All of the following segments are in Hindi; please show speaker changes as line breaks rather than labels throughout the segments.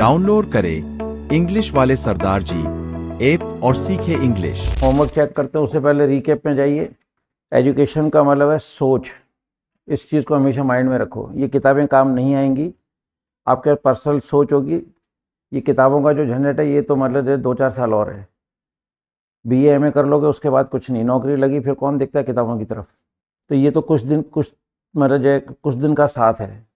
डाउनलोड करें इंग्लिश वाले सरदार जी ऐप और सीखें इंग्लिश।
होमवर्क चेक करते हैं उससे पहले रिकैप में जाइए। एजुकेशन का मतलब है सोच। इस चीज़ को हमेशा माइंड में रखो। ये किताबें काम नहीं आएंगी, आपके पर्सनल सोच होगी। ये किताबों का जो झंझट है ये तो मतलब 2-4 साल और है। BA MA कर लोगे उसके बाद कुछ नहीं, नौकरी लगी फिर कौन देखता है किताबों की तरफ। तो ये तो कुछ दिन का साथ है।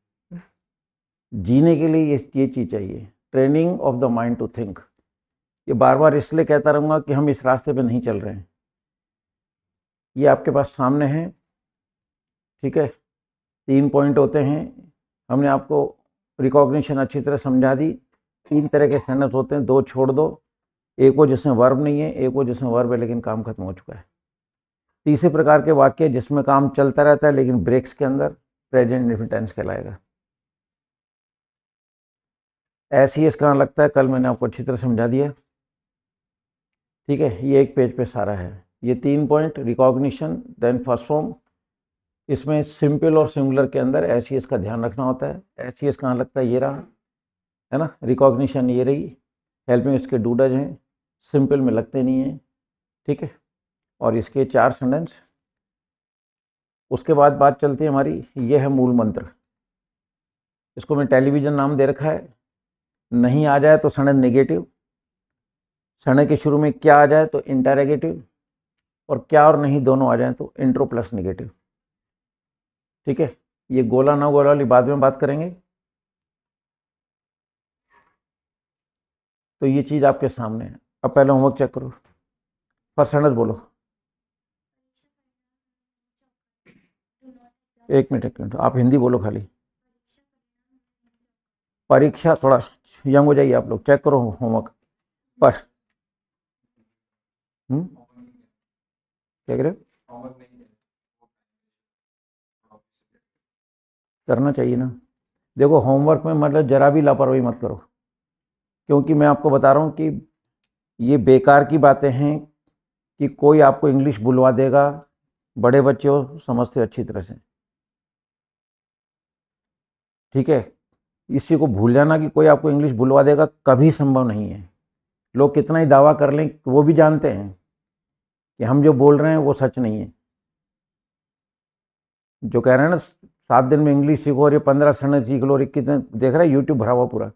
जीने के लिए ये चीज़ चाहिए, training of the mind to think. ये बार बार इसलिए कहता रहूँगा कि हम इस रास्ते पे नहीं चल रहे हैं। ये आपके पास सामने है, ठीक है। 3 पॉइंट होते हैं, हमने आपको रिकॉग्निशन अच्छी तरह समझा दी। 3 तरह के सेंटेंस होते हैं, 2 छोड़ दो। एक वो जिसमें वर्ब नहीं है, एक वो जिसमें वर्ब है लेकिन काम खत्म हो चुका है। तीसरे प्रकार के वाक्य जिसमें काम चलता रहता है लेकिन ब्रेक्स के अंदर, प्रेजेंट इंडेफिनिट टेंस कहलाएगा। ऐसे ही इसका लगता है, कल मैंने आपको अच्छी तरह समझा दिया, ठीक है। ये एक पेज पे सारा है। ये 3 point, recognition, then first form. इसमें सिंपल और सिंगुलर के अंदर ऐसी इसका ध्यान रखना होता है। ऐसी इस कहाँ लगता है, ये रहा है ना। रिकॉग्निशन ये रही, हेल्पिंग इसके डूडज हैं, सिंपल में लगते नहीं हैं, ठीक है। और इसके 4 सेंटेंस। उसके बाद बात चलती है हमारी, ये है मूल मंत्र। इसको मैं टेलीविज़न नाम दे रखा है। नहीं आ जाए तो सेंटेंस नेगेटिव, सेंटेंस के शुरू में क्या आ जाए तो इंटरोगेटिव, और क्या और नहीं दोनों आ जाए तो इंट्रो प्लस नेगेटिव, ठीक है। ये गोला ना गोला वाली बाद में बात करेंगे। तो ये चीज़ आपके सामने है। अब पहले होमवर्क चेक करो। फर्स्ट सेंटेंस बोलो। एक मिनट आप हिंदी बोलो खाली। परीक्षा, थोड़ा यंग हो जाइए आप लोग, चेक करो होमवर्क पर। क्या कह रहे हो? करना चाहिए ना। देखो होमवर्क में मतलब जरा भी लापरवाही मत करो, क्योंकि मैं आपको बता रहा हूँ कि ये बेकार की बातें हैं कि कोई आपको इंग्लिश बुलवा देगा। बड़े बच्चे हो, समझते हो अच्छी तरह से, ठीक है। इसी को भूल जाना कि कोई आपको इंग्लिश बुलवा देगा, कभी संभव नहीं है। लोग कितना ही दावा कर लें, वो भी जानते हैं कि हम जो बोल रहे हैं वो सच नहीं है। जो कह रहे हैं ना 7 दिन में इंग्लिश सीखो और ये 15 सेंटेंस सीख लो, और कितने देख रहे हैं यूट्यूब भरा हुआ पूरा।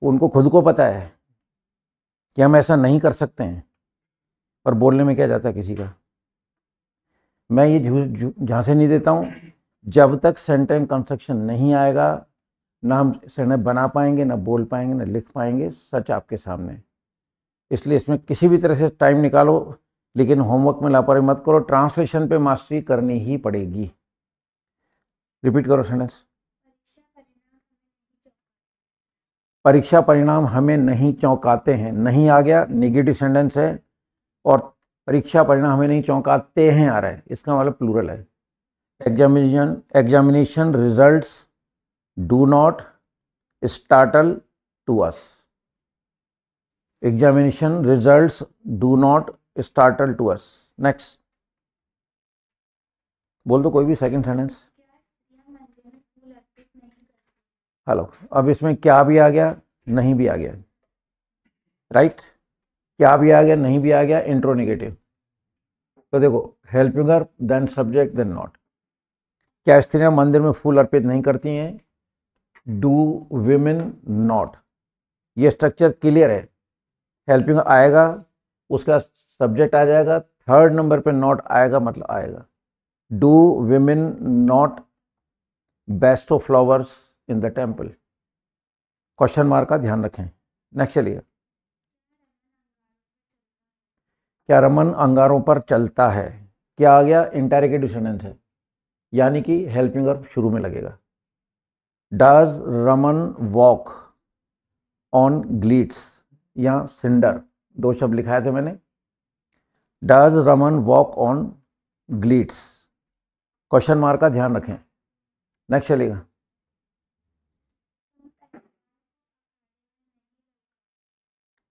उनको खुद को पता है कि हम ऐसा नहीं कर सकते हैं, पर बोलने में क्या जाता है किसी का। मैं ये झांसे नहीं देता हूँ, जब तक सेंटेंस कंस्ट्रक्शन नहीं आएगा ना हम सेंटेंस बना पाएंगे, ना बोल पाएंगे, ना लिख पाएंगे। सच आपके सामने। इसलिए इसमें किसी भी तरह से टाइम निकालो, लेकिन होमवर्क में लापरवाही मत करो। ट्रांसलेशन पे मास्टरी करनी ही पड़ेगी। रिपीट करो सेंटेंस। परीक्षा परिणाम हमें नहीं चौंकाते हैं। नहीं आ गया, नेगेटिव सेंटेंस है, और परीक्षा परिणाम हमें नहीं चौंकाते हैं आ रहा है, इसका मतलब प्लूरल है। Examination results do not startle to us. Examination results do not startle to us. Next बोल दो कोई भी सेकंड सेंटेंस। हेलो, अब इसमें क्या भी आ गया, नहीं भी आ गया, राइट। क्या भी आ गया, नहीं भी आ गया, इंट्रो नेगेटिव। तो देखो, helping her, then subject, then not. क्या स्त्रियां मंदिर में फूल अर्पित नहीं करती हैं? Do women not. ये स्ट्रक्चर क्लियर है। हेल्पिंग आएगा, उसका सब्जेक्ट आ जाएगा, 3rd नंबर पे नॉट आएगा, मतलब आएगा। Do women not Bairstow flowers in the temple. Question mark का ध्यान रखें। नेक्स्ट चलिए। क्या रमन अंगारों पर चलता है? क्या आ गया? इंटरोगेटिव सेंटेंस है, यानी कि हेल्पिंग वर्ब शुरू में लगेगा। Does Raman walk on gleets या सिंडर, 2 शब्द लिखाए थे मैंने। Does Raman walk on gleets, question mark का ध्यान रखें। नेक्स्ट चलेगा।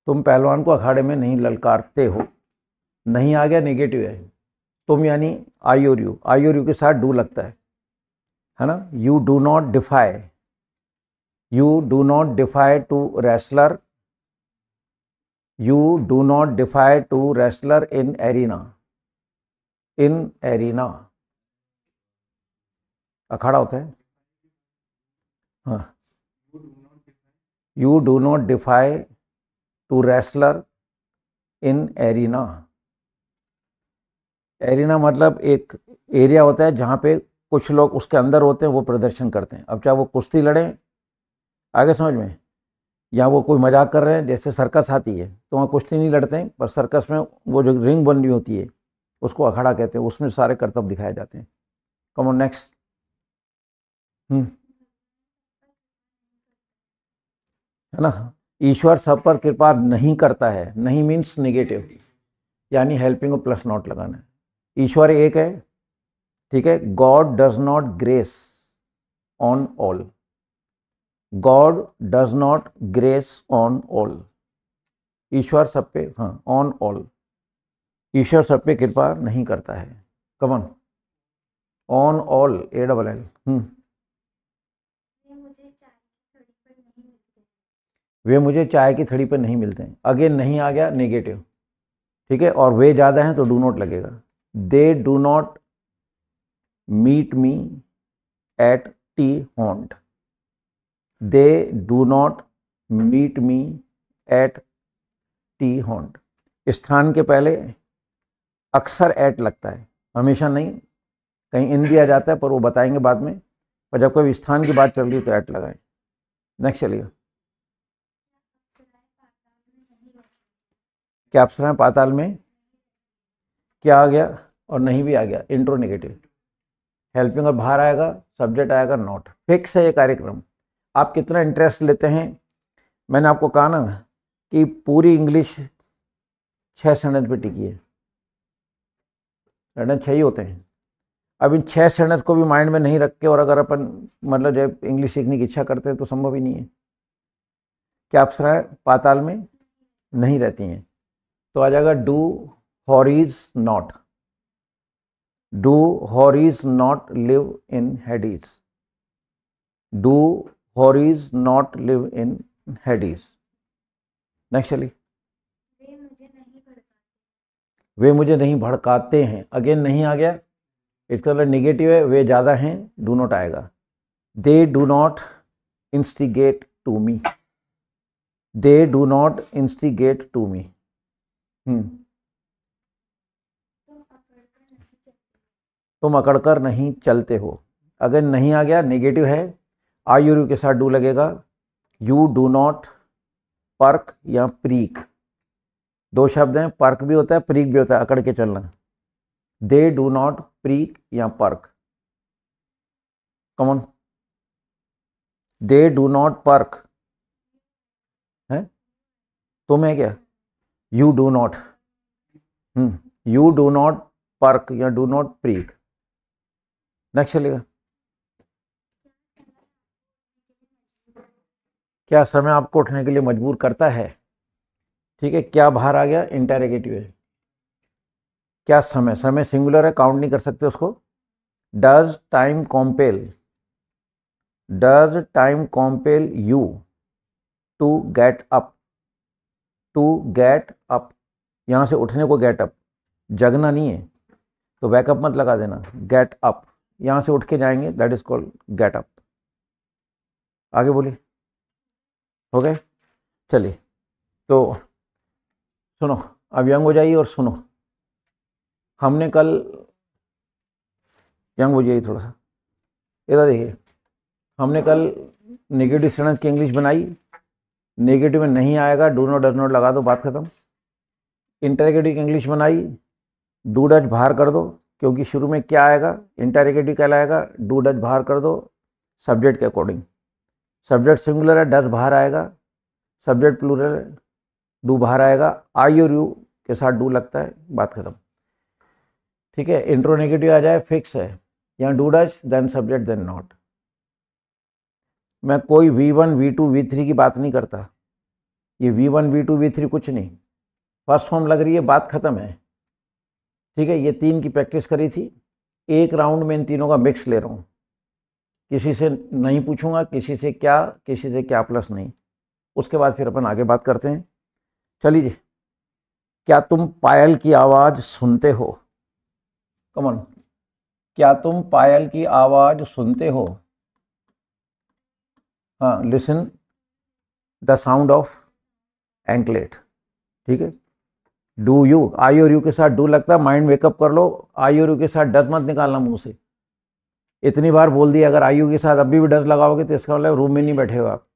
तुम पहलवान को अखाड़े में नहीं ललकारते हो। नहीं आ गया, नेगेटिव है। तुम यानी आई और यू, आई और यू के साथ डू लगता है ना। You do not defy, you do not defy to wrestler, you do not defy to wrestler in arena, in arena अखाड़ा होता है। हाँ, you do not defy to wrestler in arena. Arena मतलब एक एरिया होता है जहाँ पे कुछ लोग उसके अंदर होते हैं, वो प्रदर्शन करते हैं। अब चाहे वो कुश्ती लड़ें, आगे समझ में, या वो कोई मजाक कर रहे हैं, जैसे सर्कस आती है तो वहाँ कुश्ती नहीं लड़ते हैं, पर सर्कस में वो जो रिंग बन रही होती है उसको अखाड़ा कहते हैं, उसमें सारे करतब दिखाए जाते हैं। Come on next. है ना, ईश्वर सब पर कृपा नहीं करता है, नहीं मीन्स नेगेटिव, यानी हेल्पिंग को प्लस नॉट लगाना है। ईश्वर एक है, ठीक है। God does not grace on all, God does not grace on all, ईश्वर सब पे, हाँ, ऑन ऑल, ईश्वर सब पे कृपा नहीं करता है। Come on, on all, A double L. वे मुझे चाय की थड़ी पर नहीं मिलते हैं, अगेन नहीं आ गया, नेगेटिव, ठीक है। और वे ज़्यादा हैं तो डू नॉट लगेगा। They do not meet me at the haunt, they do not meet me at the haunt. स्थान के पहले अक्सर एट लगता है, हमेशा नहीं, कहीं इन भी आ जाता है, पर वो बताएंगे बाद में। पर जब कोई स्थान की बात चल रही है तो एट लगाएं। नेक्स्ट चलिएगा। क्या अप्सराएं पाताल में, क्या आ गया और नहीं भी आ गया, इंट्रो नेगेटिव। हेल्पिंग और बाहर आएगा, सब्जेक्ट आएगा नॉट। फिक्स है ये कार्यक्रम, आप कितना इंटरेस्ट लेते हैं। मैंने आपको कहा ना कि पूरी इंग्लिश 6 सेंटेंस पे टिकी है, सेंटेंस 6 ही होते हैं। अब इन 6 सेंटेंस को भी माइंड में नहीं रख के और अगर अपन मतलब जब इंग्लिश सीखने की इच्छा करते हैं तो संभव ही नहीं है। क्या अप्सराएं पाताल में नहीं रहती हैं, तो आ जाएगा do hurries not, do hurries not live in hedges, do hurries not live in hedges. Next चलिए। वे मुझे नहीं भड़काते हैं, अगेन नहीं आ गया, इसका मतलब नेगेटिव है, वे ज़्यादा हैं, डू नॉट आएगा। They do not instigate to me, they do not instigate to me. तुम अकड़कर नहीं चलते हो, अगर नहीं आ गया, नेगेटिव है, आई और यू के साथ डू लगेगा। यू डू नॉट पर्क या प्रीक, दो शब्द हैं, पर्क भी होता है, प्रीक भी होता है, अकड़ के चलना। दे डू नॉट प्रीक या perk, common, they do not perk है, तुम है क्या, you do not, you do not perk या डू नॉट प्रीक। नेक्स्ट चलेगा। क्या समय आपको उठने के लिए मजबूर करता है, ठीक है। क्या बाहर आ गया, इंटरोगेटिव है। क्या समय, समय सिंगुलर है, काउंट नहीं कर सकते उसको। Does time compel, does time compel you to get up, to get up, यहां से उठने को गेट अप, जगना नहीं है तो वैकअप मत लगा देना, गेट अप, यहां से उठ के जाएंगे, that is called get up. आगे बोलिए, हो गए, चलिए। तो सुनो, अब यंग हो जाइए और सुनो। हमने कल, यंग हो जाइए थोड़ा सा, इधर देखिए, हमने कल नेगेटिव सेंटेंस की इंग्लिश बनाई, नेगेटिव में नहीं आएगा, डू नॉट डज नॉट लगा दो, बात खत्म। इंटरोगेटिव की इंग्लिश बनाई, डू डज बाहर कर दो, क्योंकि शुरू में क्या आएगा, इंटरोगेटिव कहलाएगा, डू डज बाहर कर दो सब्जेक्ट के अकॉर्डिंग। सब्जेक्ट सिंगुलर है, डज बाहर आएगा, सब्जेक्ट प्लूरल है, डू बाहर आएगा, आई और यू के साथ डू लगता है, बात खत्म, ठीक है। इंट्रो नेगेटिव आ जाए, फिक्स है, यहाँ do does then subject then not. मैं कोई V1 V2 V3 की बात नहीं करता, ये V1 V2 V3 कुछ नहीं, फर्स्ट फॉर्म लग रही है, बात खत्म है, ठीक है। ये 3 की प्रैक्टिस करी थी, एक राउंड में इन तीनों का मिक्स ले रहा हूँ किसी से नहीं पूछूंगा, किसी से क्या प्लस नहीं। उसके बाद फिर अपन आगे बात करते हैं। चलिए, क्या तुम पायल की आवाज़ सुनते हो? कमन, क्या तुम पायल की आवाज़ सुनते हो? हाँ, listen the sound of anklet. ठीक है। डू यू, आई और यू के साथ डू लगता है, माइंड मेकअप कर लो। आई और यू के साथ डर मत निकालना मुंह से। इतनी बार बोल दिया, अगर आई यू के साथ अभी भी डर लगाओगे तो इसका मतलब रूम में नहीं बैठे हो आप,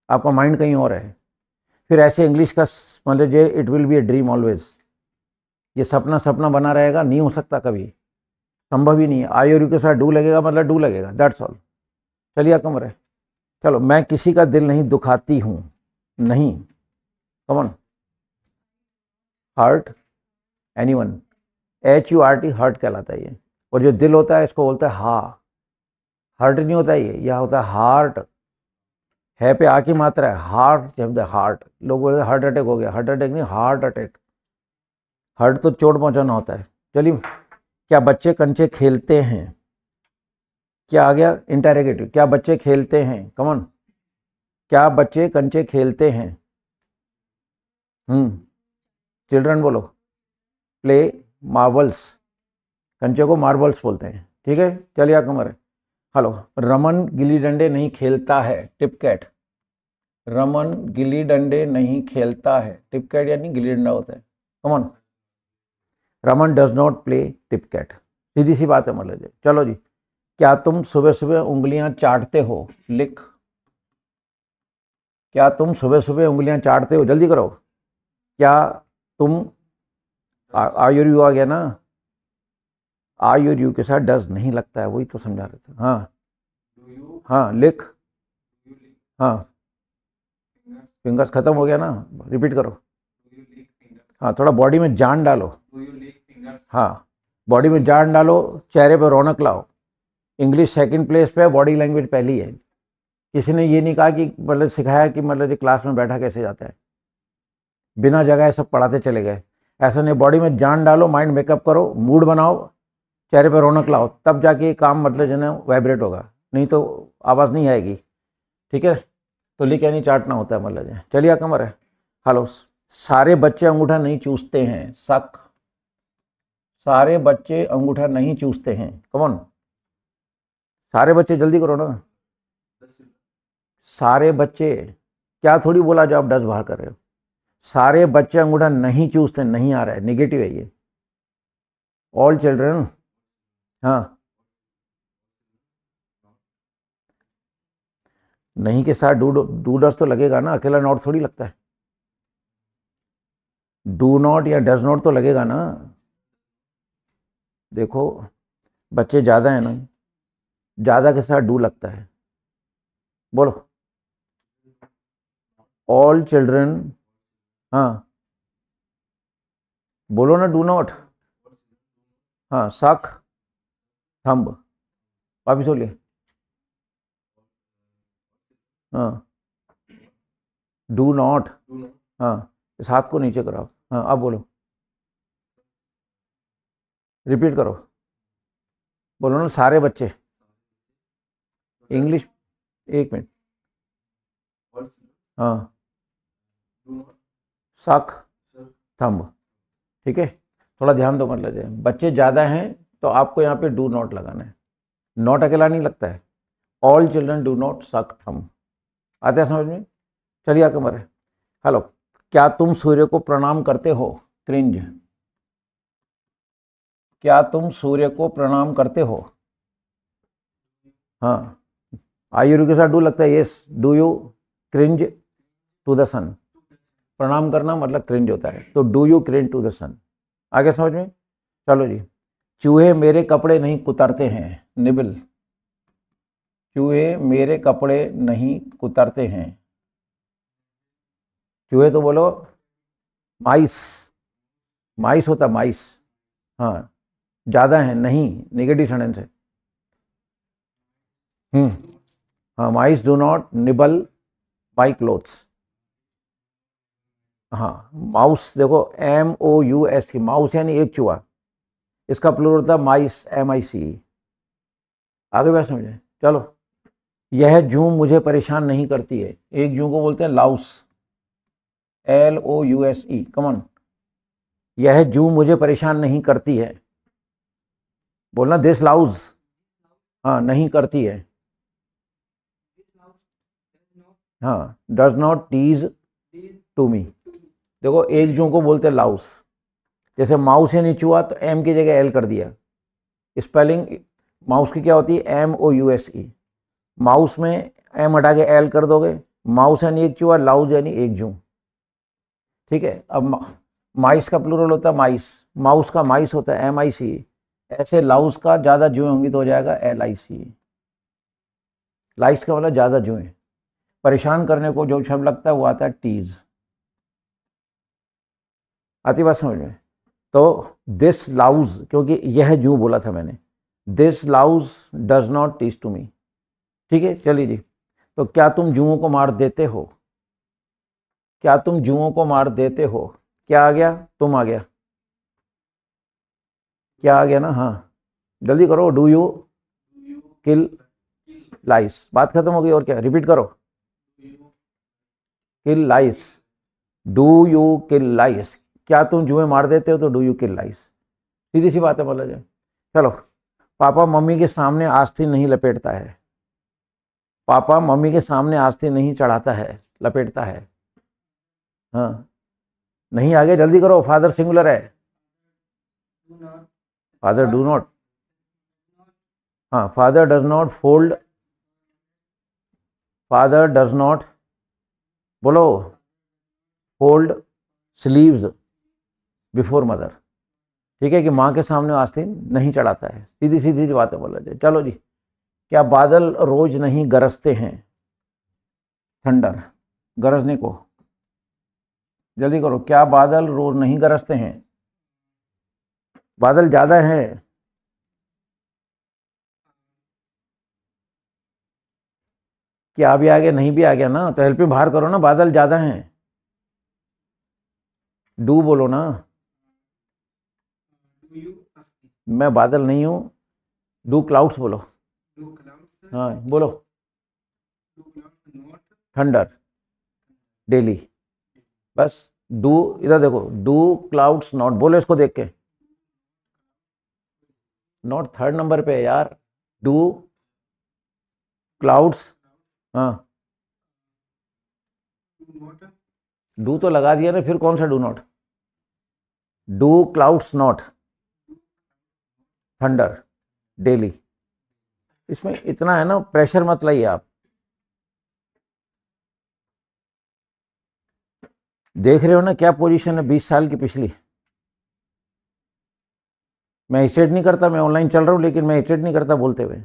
आपका माइंड कहीं और है। फिर ऐसे इंग्लिश का मतलब ये it will be a dream always, ये सपना सपना बना रहेगा, नहीं हो सकता कभी, संभव ही नहीं है। आई और यू के साथ डू लगेगा मतलब डू लगेगा, दैट्स ऑल। चलिए कमर है। चलो, मैं किसी का दिल नहीं दुखाती हूँ, नहीं, कमन, हर्ट एनीवन, HURT, हर्ट कहलाता है ये। और जो दिल होता है इसको बोलता है हा, हर्ट नहीं होता ये, यह होता है हार्ट, है पे आ की मात्रा है, हार्ट शब्द है, हार्ट। लोग बोलते हैं हार्ट अटैक हो गया, हार्ट अटैक नहीं, हार्ट अटैक। हर्ट तो चोट पहुंचाना होता है। चलिए, क्या बच्चे कंचे खेलते हैं? क्या आ गया? इंटरोगेटिव। क्या बच्चे खेलते हैं? कमन, क्या बच्चे कंचे खेलते हैं? चिल्ड्रन बोलो। प्ले मार्बल्स, कंचे को मार्बल्स बोलते हैं। ठीक है। चलिए कमर है। हेलो, रमन गिल्ली डंडे नहीं खेलता है, टिप कैट। रमन गिल्ली डंडे नहीं खेलता है, टिप कैट यानी गिल्ली डंडा होता है। Come on, Raman does not play tip cat, सीधी सी बात है मतलब। चलो जी, क्या तुम सुबह सुबह उंगलियां चाटते हो? लिख, क्या तुम सुबह सुबह उंगलियां चाटते हो? जल्दी करो। क्या तुम, आयुर यू आ गया ना, आयुर यू के साथ डज नहीं लगता है, वही तो समझा रहे थे। हाँ हाँ, लिख, हाँ, फिंगर्स खत्म हो गया ना, रिपीट करो। हाँ, थोड़ा बॉडी में जान डालो। हाँ, बॉडी में जान डालो, चेहरे पर रौनक लाओ। इंग्लिश सेकंड प्लेस पे, बॉडी लैंग्वेज पहली है। किसी ने ये नहीं कहा कि मतलब सिखाया कि मतलब ये क्लास में बैठा कैसे जाता है, बिना जगह सब पढ़ाते चले गए। ऐसा नहीं, बॉडी में जान डालो, माइंड मेकअप करो, मूड बनाओ, चेहरे पर रौनक लाओ, तब जाके ये काम मतलब जो है वाइब्रेट होगा, नहीं तो आवाज़ नहीं आएगी। ठीक है। तो लिख यानी चाटना होता है मतलब। चलिए कमर है। हेलो, सारे बच्चे अंगूठा नहीं चूसते हैं, शक। सारे बच्चे अंगूठा नहीं चूसते हैं, कमॉन, सारे बच्चे, जल्दी करो ना। सारे बच्चे, क्या थोड़ी बोला जो आप 10 बाहर कर रहे हो। सारे बच्चे अंगूठा नहीं चूसते, नहीं आ रहा है, निगेटिव है ये। ऑल चिल्ड्रन, हाँ, नहीं के साथ डू डस तो लगेगा ना, अकेला नॉट थोड़ी लगता है। डू नॉट या डज नॉट तो लगेगा ना। देखो, बच्चे ज़्यादा है ना, ज़्यादा के साथ डू लगता है। बोलो, ऑल चिल्ड्रन, हाँ, बोलो ना, डू नॉट, हाँ, सक थंब, वापिस बोलिए, हाँ, डू नॉट, हाँ, इस हाथ को नीचे कराओ, हाँ, अब बोलो, रिपीट करो, बोलो ना, सारे बच्चे, इंग्लिश, एक मिनट, हाँ, सक थंब। ठीक है, थोड़ा ध्यान दो मतलब है, बच्चे ज़्यादा हैं तो आपको यहाँ पे डू नॉट लगाना है, नॉट अकेला नहीं लगता है। ऑल चिल्ड्रन डू नॉट सक थंब, आते हैं समझ में। चलिए कमर है। हेलो, क्या तुम सूर्य को प्रणाम करते हो? क्रिंज, क्या तुम सूर्य को प्रणाम करते हो? हाँ, आयु के साथ डू लगता है, yes, do you cringe to the sun, प्रणाम करना मतलब क्रिंज होता है, तो do you cringe to the sun, आगे समझ में। चलो जी, चूहे मेरे कपड़े नहीं कुतरते हैं, निबिल, चूहे मेरे कपड़े नहीं कुतरते हैं, चूहे तो बोलो माइस, माइस होता माइस, हाँ, ज़्यादा है, नहीं, नेगेटिव सेंटेंस है। हाँ, mice do not nibble my clothes. हाँ, माउस देखो, MOUS, माउस यानी एक चूहा, इसका प्लूरल होता है माइस, MICE। आगे बात समझे। चलो, यह जूं मुझे परेशान नहीं करती है, एक जूं को बोलते हैं लाउस, LOUSE, कमन। यह जूं मुझे परेशान नहीं करती है, बोलना दिस लाउज, हाँ नहीं करती है, हाँ does not tease to me. देखो एक जूं को बोलते हैं लाउस, जैसे माउस से नीचे हुआ तो M की जगह L कर दिया, स्पेलिंग माउस की क्या होती है, MOUSE, माउस में M हटा के L कर दोगे, माउस यानी एक चूहा, लाउज यानी एक जूं, ठीक है। अब माइस का प्लूरल होता है माइस, माउस का माइस होता है MIC, ऐसे लाउज का ज़्यादा जुएं होंगी तो हो जाएगा LIC, लाइस का मतलब ज़्यादा जुएं। परेशान करने को जो शब्द लगता है वो आता है टीज। आती बात समझ में? तो दिस लाउज, क्योंकि यह जूं बोला था मैंने, this louse does not tease to me, ठीक है। चलिए जी, तो क्या तुम जुओं को मार देते हो, क्या तुम जुओं को मार देते हो, क्या आ गया, तुम आ गया, क्या आ गया ना, हाँ जल्दी करो, डू यू किल लाइस, बात खत्म हो गई, और क्या, रिपीट करो, किल लाइस, डू यू किल लाइस, क्या तुम जुएं मार देते हो, तो डू यू किल लाइस, सीधी सी बात है, बोला जाए। चलो, पापा मम्मी के सामने आस्तीन नहीं लपेटता है, पापा मम्मी के सामने आस्तीन नहीं चढ़ाता है, लपेटता है, हाँ नहीं, आगे जल्दी करो, फादर सिंगुलर है, फादर डू नॉट, हाँ father does not fold, father does not, बोलो, फोल्ड स्लीव्स बिफोर मदर, ठीक है, कि माँ के सामने आस्तीन नहीं चढ़ाता है, सीधी सीधी बात है, बोला जाए। चलो जी, क्या बादल रोज नहीं गरजते हैं, थंडर, गरजने को, जल्दी करो, क्या बादल रोज नहीं गरजते हैं, बादल ज्यादा है, क्या भी आ गया, नहीं भी आ गया ना, तो हेल्प में बाहर करो ना, बादल ज्यादा हैं, डू बोलो ना, मैं बादल नहीं हूं, डू क्लाउड्स बोलो, हाँ बोलो, थंडर डेली, बस डू, इधर देखो, डू क्लाउड्स नॉट, बोलो इसको देख के, नॉट थर्ड नंबर पे है यार, डू क्लाउड्स, हाँ डू तो लगा दिया ना, फिर कौन सा do not, do clouds not thunder daily, इसमें इतना है ना, प्रेशर मत लाइए आप, देख रहे हो ना क्या पोजीशन है 20 साल की पिछली, मैं स्टेट नहीं करता, मैं ऑनलाइन चल रहा हूँ, लेकिन मैं स्टेट नहीं करता बोलते हुए,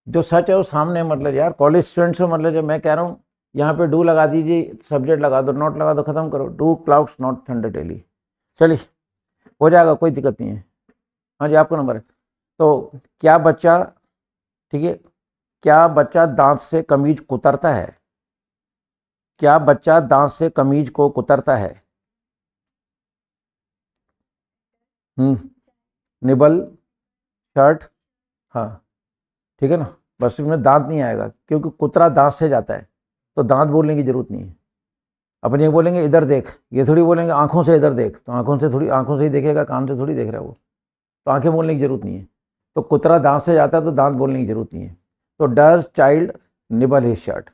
जो सच है वो सामने, मतलब यार कॉलेज स्टूडेंट्स हो, मतलब जब मैं कह रहा हूँ यहाँ पे डू लगा दीजिए, सब्जेक्ट लगा दो, नॉट लगा दो, खत्म करो, do clouds not thunder daily, चलिए हो जाएगा, कोई दिक्कत नहीं है। हाँ जी, आपका नंबर है। तो क्या बच्चा, ठीक है, क्या बच्चा दांत से कमीज कुतरता है, क्या बच्चा दांत से कमीज को कुतरता है, निबल शर्ट, हाँ ठीक है ना, बस इसमें दांत नहीं आएगा, क्योंकि कुतरा दांत से जाता है, तो दांत बोलने की जरूरत नहीं है। अपन ये बोलेंगे इधर देख, ये थोड़ी बोलेंगे आंखों से इधर देख, तो आंखों से थोड़ी, आंखों से ही देखेगा, कान से थोड़ी देख रहा है वो, तो आंखें बोलने की जरूरत नहीं है। तो कुतरा दांत से जाता है, तो दांत बोलने की जरूरत नहीं है। तो does child nibble his shirt,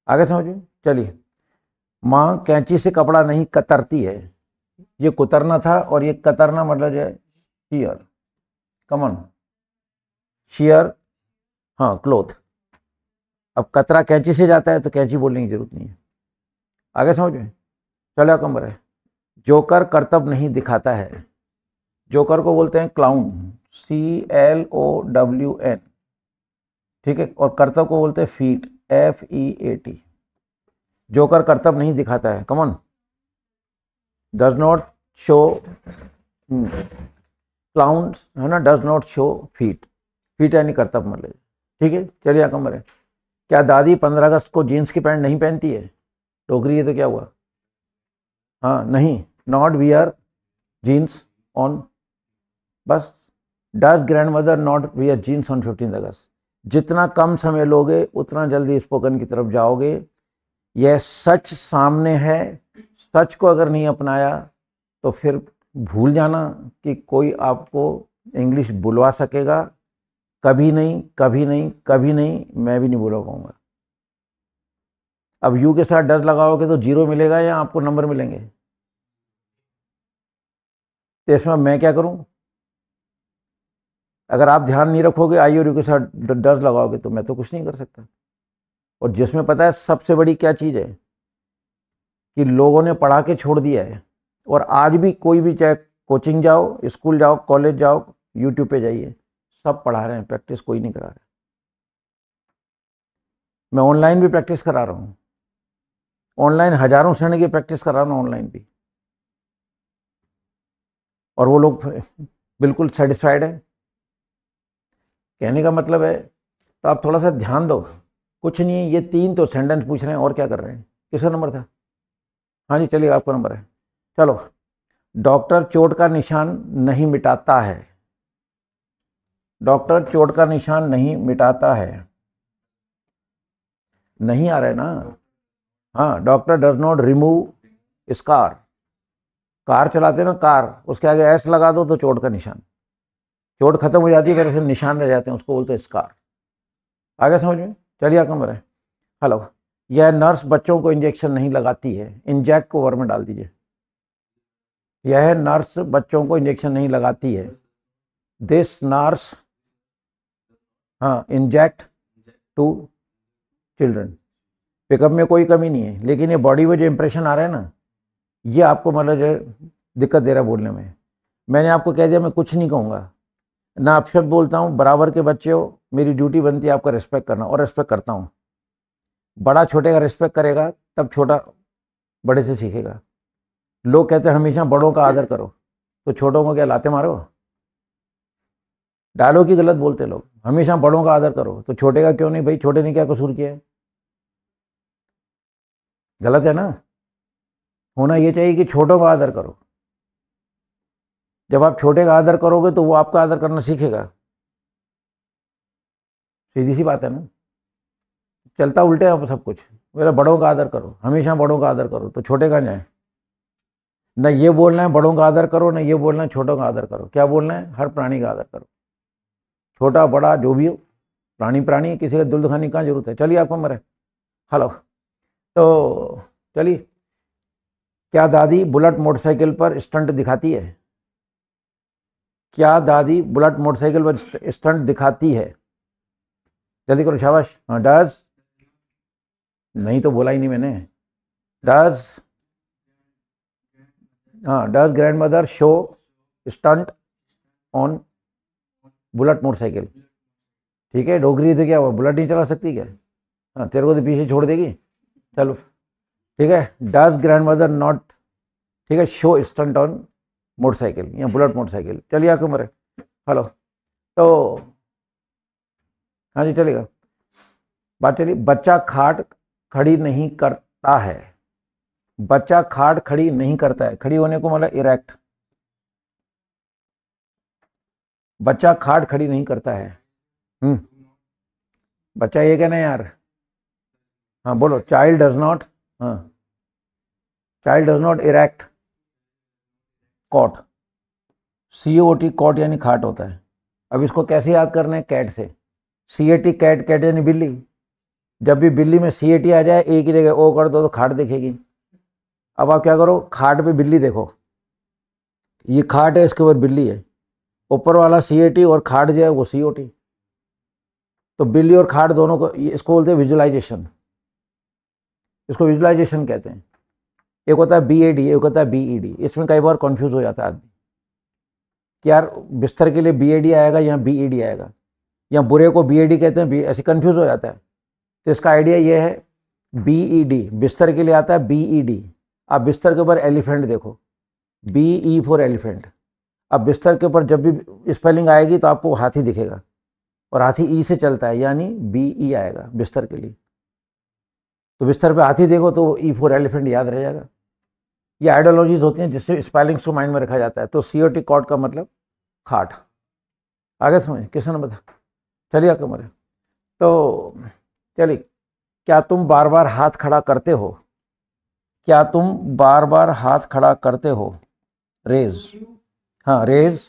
आगे समझिए। चलिए, माँ कैंची से कपड़ा नहीं कतरती है, ये कुतरना था, और ये कतरना मतलब जो है शीयर, कमन शीयर, हाँ क्लोथ। अब कतरा कैंची से जाता है, तो कैंची बोलने की जरूरत नहीं है, आगे समझ में। चलो कमर है, जोकर करतब नहीं दिखाता है, जोकर को बोलते हैं क्लाउन, CLOWN, ठीक है, और करतब को बोलते हैं फीट, FEAT। जोकर करतब नहीं दिखाता है, कमन, डज नॉट शो, क्लाउन है ना, does not show feet, feet यानी करतब मतलब, ठीक है। चलिए कमर है, क्या दादी 15 अगस्त को जीन्स की पैंट नहीं पहनती है, टोकरी है तो क्या हुआ, हाँ नहीं, नॉट वियर जीन्स ऑन बस। Does grand mother not wear jeans on 15 August? जितना कम समय लोगे उतना जल्दी स्पोकन की तरफ जाओगे। यह सच सामने है, सच को अगर नहीं अपनाया तो फिर भूल जाना कि कोई आपको इंग्लिश बुलवा सकेगा। कभी नहीं, कभी नहीं, कभी नहीं, मैं भी नहीं बुलवा पाऊंगा। अब यू के साथ डज लगाओगे तो 0 मिलेगा या आपको नंबर मिलेंगे? तो इसमें मैं क्या करूं? अगर आप ध्यान नहीं रखोगे आई और यू के साथ डज लगाओगे तो मैं तो कुछ नहीं कर सकता। और जिसमें पता है सबसे बड़ी क्या चीज़ है कि लोगों ने पढ़ा के छोड़ दिया है। और आज भी कोई भी, चाहे कोचिंग जाओ, स्कूल जाओ, कॉलेज जाओ, यूट्यूब पे जाइए, सब पढ़ा रहे हैं, प्रैक्टिस कोई नहीं करा रहा। मैं ऑनलाइन भी प्रैक्टिस करा रहा हूँ, ऑनलाइन हजारों सैनिक की प्रैक्टिस करा रहा हूँ ऑनलाइन भी, और वो लोग बिल्कुल सेटिस्फाइड है। कहने का मतलब है तो आप थोड़ा सा ध्यान दो। कुछ नहीं है, ये 3 तो सेंटेंस पूछ रहे हैं और क्या कर रहे हैं। किसका नंबर था? हाँ जी चलिए, आपका नंबर है। चलो, डॉक्टर चोट का निशान नहीं मिटाता है। डॉक्टर चोट का निशान नहीं मिटाता है। नहीं आ रहा है ना? हाँ, doctor does not remove scar. Car चलाते ना, कार, उसके आगे एस लगा दो तो चोट का निशान, चोट खत्म हो जाती है, फिर ऐसे निशान रह जाते हैं, उसको बोलते हैं स्कार। आगे समझ में? चलिए आपका नंबर है। हेलो, यह नर्स बच्चों को इंजेक्शन नहीं लगाती है। इंजेक्ट को वर्ड में डाल दीजिए। यह नर्स बच्चों को इंजेक्शन नहीं लगाती है। दिस नर्स, हाँ, इंजेक्ट टू चिल्ड्रन। पिकअप में कोई कमी नहीं है, लेकिन ये बॉडी में जो इंप्रेशन आ रहा है ना, ये आपको मतलब जो दिक्कत दे रहा है बोलने में। मैंने आपको कह दिया मैं कुछ नहीं कहूँगा, ना अपशब्द बोलता हूँ। बराबर के बच्चे हो, मेरी ड्यूटी बनती है आपका रिस्पेक्ट करना, और रिस्पेक्ट करता हूँ। बड़ा छोटे का रिस्पेक्ट करेगा तब छोटा बड़े से सीखेगा। लोग कहते हैं हमेशा बड़ों का आदर करो, तो छोटों को क्या लाते मारो? डायलॉग ही गलत बोलते लोग। हमेशा बड़ों का आदर करो तो छोटे का क्यों नहीं? भाई छोटे ने क्या कसूर किया है? गलत है ना? होना ये चाहिए कि छोटों का आदर करो। जब आप छोटे का आदर करोगे तो वो आपका आदर करना सीखेगा। सीधी सी बात है ना? चलता उल्टे है सब कुछ। मेरा बड़ों का आदर करो, हमेशा बड़ों का आदर करो, तो छोटे का जाए। न ये बोलना है बड़ों का आदर करो, न ये बोलना है छोटों का आदर करो। क्या बोलना है? हर प्राणी का आदर करो, छोटा बड़ा जो भी हो। प्राणी प्राणी है, किसी का दिल दुखाने की कहाँ जरूरत है। चलिए आपको मरे। हेलो, तो चलिए, क्या दादी बुलेट मोटरसाइकिल पर स्टंट दिखाती है? क्या दादी बुलेट मोटरसाइकिल पर स्टंट दिखाती है? जल्दी करो, शाबाश। हाँ, डज, नहीं तो बोला ही नहीं मैंने। डज, हाँ, does grand mother show stunt on bullet motorcycle? ठीक है, डोगरी तो क्या हुआ, बुलेट नहीं चला सकती क्या? हाँ, तेरे को तो पीछे छोड़ देगी। चलो ठीक है, डज ग्रैंड मदर नॉट, ठीक है, शो स्टंट ऑन मोटरसाइकिल या बुलेट मोटरसाइकिल? चलिए आपकी उम्र है। हेलो, तो हाँ जी चलेगा, बात चलिए। बच्चा खाट खड़ी नहीं करता है। बच्चा खाट खड़ी नहीं करता है, खड़ी होने को मतलब इरेक्ट। बच्चा खाट खड़ी नहीं करता है। बच्चा ये कहना है यार। हाँ बोलो, चाइल्ड डज नॉट, हाँ, child does not erect cot. COT cot यानी खाट होता है। अब इसको कैसे याद करना है? कैट से। CAT कैट, कैट यानी बिल्ली। जब भी बिल्ली में CAT आ जाए, एक ही जगह ओ कर दो तो खाट दिखेगी। अब आप क्या करो, खाट पे बिल्ली देखो, ये खाट है, इसके ऊपर बिल्ली है, ऊपर वाला CAT और खाट जो है वो COT। तो बिल्ली और खाट दोनों को, इसको बोलते हैं विजुअलाइजेशन। इसको विजुअलाइजेशन कहते हैं। एक होता है BAD, एक होता है BED। इसमें कई बार कंफ्यूज हो जाता है आदमी कि यार बिस्तर के लिए BAD आएगा या BED आएगा, या बुरे को BAD कहते हैं, ऐसे कंफ्यूज हो जाता है। तो इसका आइडिया ये है, BED बिस्तर के लिए आता है। BED, आप बिस्तर के ऊपर एलिफेंट देखो, BE फॉर एलिफेंट। अब बिस्तर के ऊपर जब भी स्पेलिंग आएगी तो आपको हाथी दिखेगा, और हाथी ई से चलता है, यानी BE आएगा बिस्तर के लिए। तो बिस्तर पे हाथी देखो तो E फॉर एलिफेंट याद रह जाएगा। ये आइडियोलॉजीज होती हैं जिससे स्पेलिंग्स को माइंड में रखा जाता है। तो COT कॉट का मतलब खाट। आगे समझ, किसने बता, चलिए कमरे। तो चलिए, क्या तुम बार बार हाथ खड़ा करते हो? क्या तुम बार बार हाथ खड़ा करते हो? रेज, हाँ, raise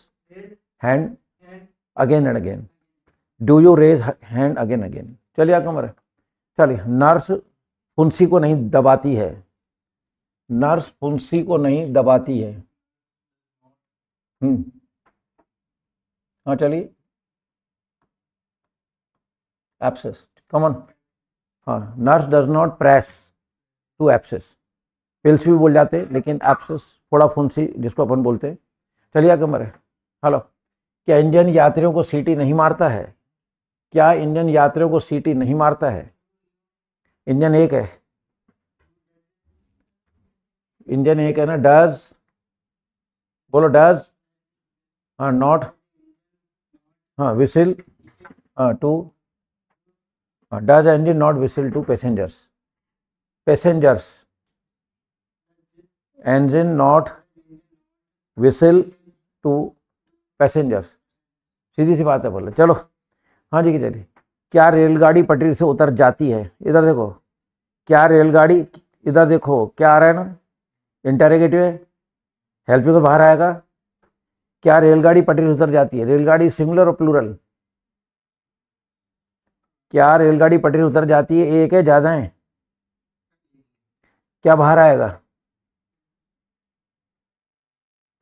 hand again and again. Do you raise hand again again? चलिए कमरे। चलिए, नर्स फुंसी को नहीं दबाती है। नर्स फुंसी को नहीं दबाती है। हाँ चलिए, एब्सेस, कॉमन। हाँ, nurse does not press to abscess. Pills भी बोल जाते, लेकिन एब्सेस थोड़ा फुंसी जिसको अपन बोलते हैं। चलिए कमरे। हेलो, क्या इंजन यात्रियों को सीटी नहीं मारता है? क्या इंजन यात्रियों को सीटी नहीं मारता है? इंजन एक है, इंजन एक है ना। डज, बोलो डज। हाँ, नॉट, हाँ, विसिल, हाँ, to, does engine not whistle to passengers? Passengers, engine not whistle to passengers। सीधी सी बात है, बोले चलो। हाँ जी, चलिए। क्या रेलगाड़ी पटरी से उतर जाती है? इधर देखो, क्या रेलगाड़ी, इधर देखो क्या आ रहा है ना, इंटरोगेटिव है, हेल्पिंग को बाहर आएगा। क्या रेलगाड़ी पटरी से उतर जाती है? रेलगाड़ी सिंगुलर और प्लूरल? क्या रेलगाड़ी पटरी से उतर जाती है? एक है, ज्यादा है? क्या बाहर आएगा?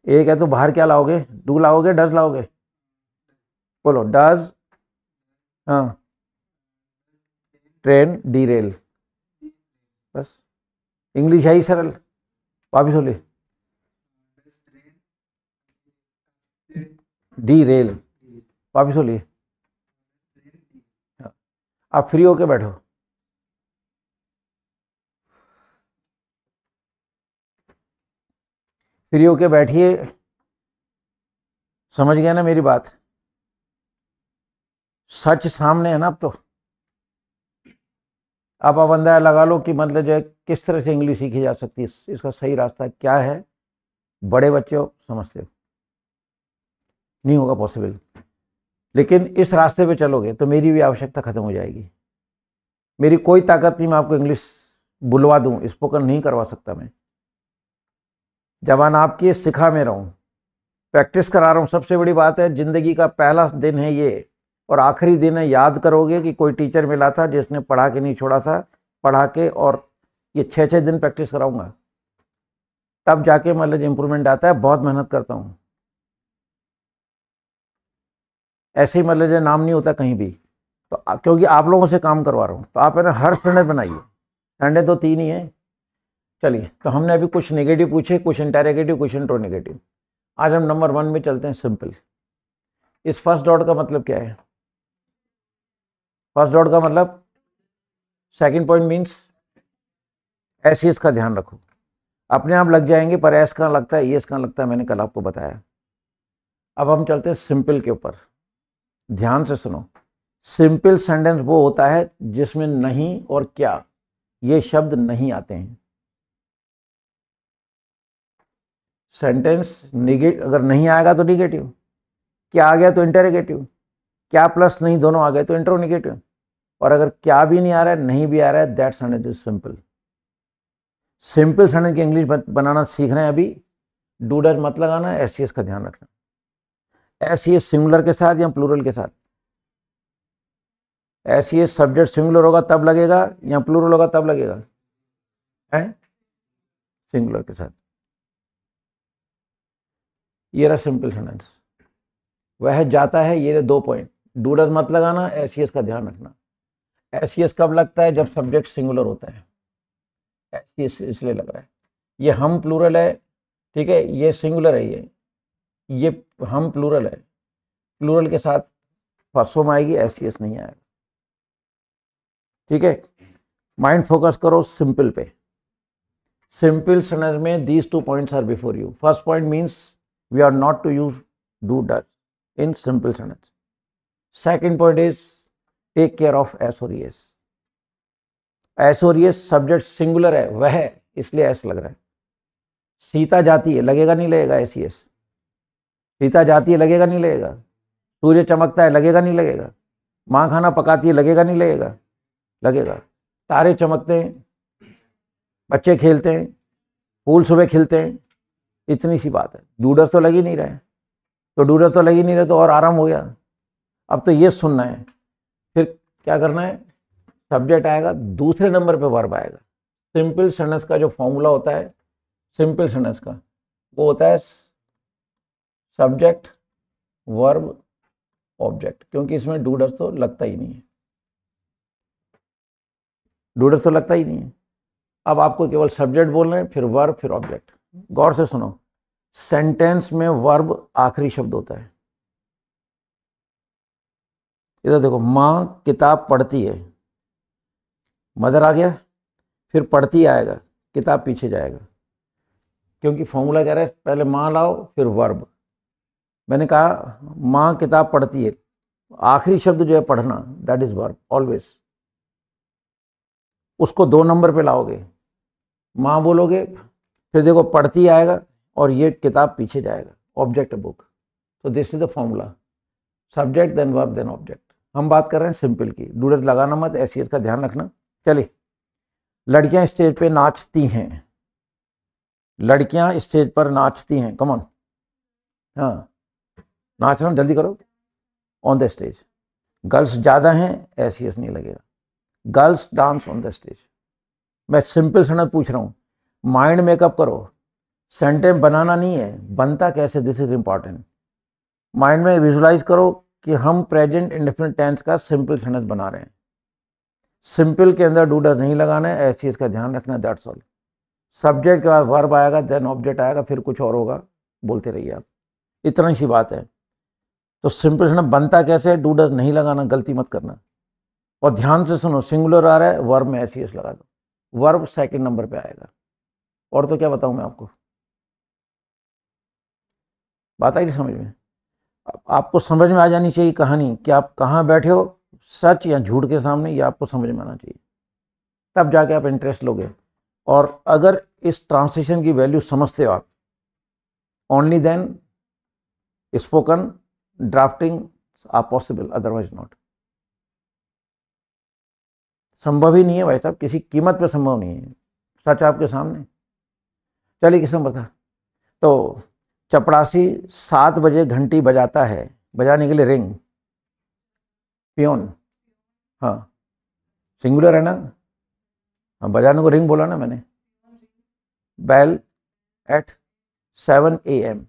एक है तो बाहर क्या लाओगे? डू लाओगे, डज लाओगे? बोलो डज। हाँ, ट्रेन डी रेल, बस। इंग्लिश है ही सरल। वापिस बोलिए, डी रेल। वापिस बोलिए। आप फ्री होके बैठो। फ्री होके बैठिए। समझ गया ना मेरी बात? सच सामने है ना अब तो। अब अंदाजा लगा लो कि मतलब जो है किस तरह से इंग्लिश सीखी जा सकती है, इसका सही रास्ता क्या है। बड़े बच्चे हो, समझते हो, नहीं होगा पॉसिबल। लेकिन इस रास्ते पे चलोगे तो मेरी भी आवश्यकता खत्म हो जाएगी। मेरी कोई ताकत नहीं, मैं आपको इंग्लिश बुलवा दूं, स्पोकन नहीं करवा सकता मैं। जबान आपकी, सिखा में रहा हूं, प्रैक्टिस करा रहा हूं। सबसे बड़ी बात है, जिंदगी का पहला दिन है ये और आखिरी दिन है। याद करोगे कि कोई टीचर मिला था जिसने पढ़ा के नहीं छोड़ा था, पढ़ा के, और ये 6-6 दिन प्रैक्टिस कराऊंगा, तब जाके मतलब इंप्रूवमेंट आता है। बहुत मेहनत करता हूँ, ऐसे ही मतलब नाम नहीं होता कहीं भी। तो क्योंकि आप लोगों से काम करवा रहा हूँ, तो आप है ना हर संडे बनाइए। संडे तो 3 ही है। चलिए, तो हमने अभी कुछ नेगेटिव पूछे, कुछ इंटरोगेटिव, कुछ इंट्रोनेगेटिव। आज हम नंबर 1 में चलते हैं, सिंपल। इस फर्स्ट डॉट का मतलब क्या है? फर्स्ट डॉट का मतलब, सेकंड पॉइंट मीन्स, ऐसे इसका ध्यान रखो, अपने आप लग जाएंगे। पर एस कहाँ लगता है, एस कहाँ लगता है, मैंने कल आपको बताया। अब हम चलते हैं सिंपल के ऊपर, ध्यान से सुनो। सिंपल सेंटेंस वो होता है जिसमें नहीं और क्या ये शब्द नहीं आते हैं। सेंटेंस निगेटिव, अगर नहीं आएगा तो निगेटिव, क्या आ गया तो इंटरोगेटिव, क्या प्लस नहीं दोनों आ गए तो इंट्रोनेगेटिव, और अगर क्या भी नहीं आ रहा है, नहीं भी आ रहा है, that sentence is simple. Simple sentence की इंग्लिश बनाना सीख रहे हैं अभी। डू डज मत लगाना, एस का ध्यान रखना। एस सिंगुलर के साथ या प्लूरल के साथ? एस सब्जेक्ट सिंगुलर होगा तब लगेगा या प्लूरल होगा तब लगेगा? है सिंगुलर के साथ। ये रहा सिंपल सेंटेंस। वह जाता है, ये 2 पॉइंट। डू डज मत लगाना, एस का ध्यान रखना। एस कब लगता है? जब सब्जेक्ट सिंगुलर होता है। एस इसलिए लग रहा है। ये हम प्लूरल है, ठीक है, ये सिंगुलर है, ये हम प्लूरल है। प्लूरल के साथ फर्स्ट फॉर्म आएगी, एस नहीं आएगा। ठीक है, माइंड फोकस करो सिंपल पे। सिंपल सेंटेंस में these 2 points are before you. First point means we are not to use do does in simple sentence. Second point is take care of S और एस। एस और एस सब्जेक्ट सिंगुलर है, वह, इसलिए एस लग रहा है। सीता जाती है, लगेगा नहीं लगेगा एस? सीता जाती है, लगेगा नहीं लगेगा? सूर्य चमकता है, लगेगा नहीं लगेगा? माँ खाना पकाती है, लगेगा नहीं लगेगा? लगेगा। तारे चमकते हैं, बच्चे खेलते हैं, फूल सुबह खिलते हैं, इतनी सी बात है। डूडस तो लग ही नहीं रहे, तो डूडस तो लग ही नहीं रहे तो और आराम हो गया। अब तो ये सुनना है, फिर क्या करना है? सब्जेक्ट आएगा, दूसरे नंबर पे वर्ब आएगा। सिंपल सेंटेंस का जो फॉर्मूला होता है सिंपल सेंटेंस का, वो होता है सब्जेक्ट वर्ब ऑब्जेक्ट, क्योंकि इसमें डूडस तो लगता ही नहीं है, डूडस तो लगता ही नहीं है। अब आपको केवल सब्जेक्ट बोलना है, फिर वर्ब, फिर ऑब्जेक्ट। गौर से सुनो, सेंटेंस में वर्ब आखिरी शब्द होता है। इधर देखो, माँ किताब पढ़ती है, मदर आ गया, फिर पढ़ती आएगा, किताब पीछे जाएगा, क्योंकि फॉर्मूला कह रहा है पहले माँ लाओ फिर वर्ब। मैंने कहा माँ किताब पढ़ती है, आखिरी शब्द जो है पढ़ना, दैट इज वर्ब ऑलवेज। उसको 2 नंबर पे लाओगे, माँ बोलोगे, फिर देखो पढ़ती आएगा और ये किताब पीछे जाएगा, ऑब्जेक्ट बुक। तो this is the formula, subject then verb then object. हम बात कर रहे हैं सिंपल की, डूडस लगाना मत, ऐसी का ध्यान रखना। चलिए, लड़कियां स्टेज पे नाचती हैं, लड़कियां स्टेज पर नाचती हैं, कम ऑन, हाँ नाचना जल्दी करो, ऑन द स्टेज। गर्ल्स ज़्यादा हैं, एस नहीं लगेगा, girls dance on the stage. मैं सिंपल सेंटेंस पूछ रहा हूँ, माइंड मेकअप करो, सेंटेंस बनाना नहीं है, बनता कैसे, दिस इज इंपॉर्टेंट। माइंड में विजुलाइज करो कि हम प्रेजेंट इंडेफिनिट टेंस का सिंपल सेंटेंस बना रहे हैं। सिंपल के अंदर डूडस नहीं लगाना है, ऐसी चीज़ का ध्यान रखना है, दैट्स ऑल। सब्जेक्ट के बाद वर्ब आएगा, देन ऑब्जेक्ट आएगा, फिर कुछ और होगा, बोलते रहिए आप, इतना ही सी बात है। तो सिंपल सेंटेंस बनता कैसे, डूडस नहीं लगाना, गलती मत करना। और ध्यान से सुनो, सिंगुलर आ रहा है, वर्ब में ऐसी लगा दो, वर्ब सेकंड नंबर पे आएगा। और तो क्या बताऊं मैं आपको, बात आई नहीं समझ में? आपको समझ में आ जानी चाहिए कहानी कि आप कहाँ बैठे हो, सच या झूठ के सामने, ये आपको समझ में आना चाहिए, तब जाके आप इंटरेस्ट लोगे। और अगर इस ट्रांसलेशन की वैल्यू समझते हो आप, only then spoken drafting are possible, otherwise not. संभव ही नहीं है भाई साहब, किसी कीमत पे संभव नहीं है, सच आपके सामने। चलिए, किस नंबर था? तो चपरासी 7 बजे घंटी बजाता है, बजाने के लिए रिंग, पियोन, हाँ सिंगुलर है ना, हाँ बजाने को रिंग बोला ना मैंने। बेल एट 7 AM,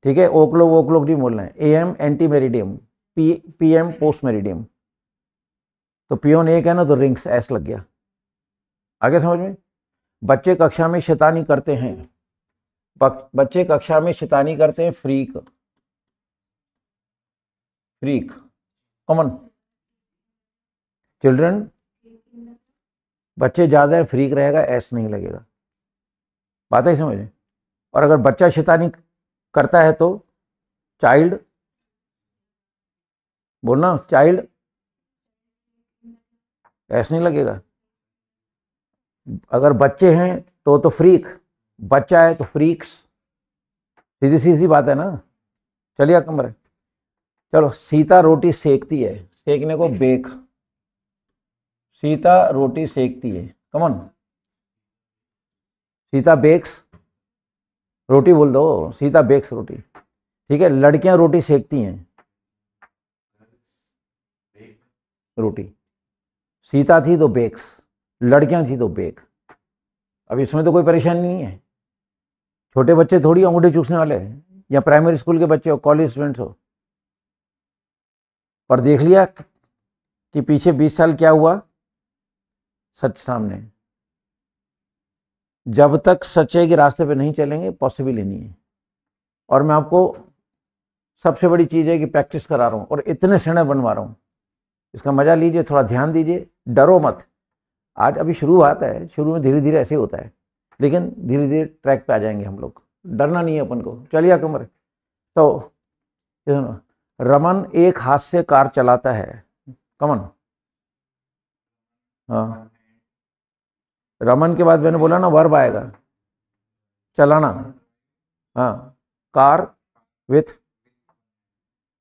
ठीक है, ओक्लोक ओक्लोक नहीं बोलना है, AM anti meridiem, PM post meridiem. तो पियोन एक है ना, तो रिंग्स एस लग गया, आगे समझ में? बच्चे कक्षा में शैतानी करते हैं, बच्चे कक्षा में शैतानी करते हैं, फ्रीक, फ्रीक, कॉमन, चिल्ड्रन, बच्चे ज्यादा है, फ्रीक रहेगा, एस नहीं लगेगा, बात है समझ में? और अगर बच्चा शैतानी करता है तो चाइल्ड बोलना, चाइल्ड, एस नहीं लगेगा। अगर बच्चे हैं तो फ्रीक, बच्चा है तो फ्रीक्स, सीधी सीधी बात है ना। चलिए कमर, चलो, सीता रोटी सेकती है, सेकने को बेक, सीता रोटी सेकती है, कमन, सीता बेक्स रोटी बोल दो, सीता बेक्स रोटी, ठीक है। लड़कियां रोटी सेकती हैं, रोटी, सीता थी तो बेक्स, लड़कियां थी तो बेक। अब इसमें तो कोई परेशानी नहीं है, छोटे बच्चे थोड़ी अंगूठे चूसने वाले हैं, या प्राइमरी स्कूल के बच्चे हो, कॉलेज स्टूडेंट्स हो। पर देख लिया कि पीछे 20 साल क्या हुआ, सच सामने। जब तक सच्चाई के रास्ते पे नहीं चलेंगे, पॉसिबल ही नहीं है। और मैं आपको सबसे बड़ी चीज़ है कि प्रैक्टिस करा रहा हूँ और इतने सेणे बनवा रहा हूँ, इसका मजा लीजिए, थोड़ा ध्यान दीजिए, डरो मत। आज अभी शुरुआत है, शुरू में धीरे धीरे ऐसे होता है, लेकिन धीरे धीरे ट्रैक पे आ जाएंगे हम लोग, डरना नहीं है अपन को। चलिए कमर, तो रमन एक हाथ से कार चलाता है, कमन, हाँ रमन के बाद मैंने बोला ना वर्ब आएगा, चलाना, हाँ कार विथ,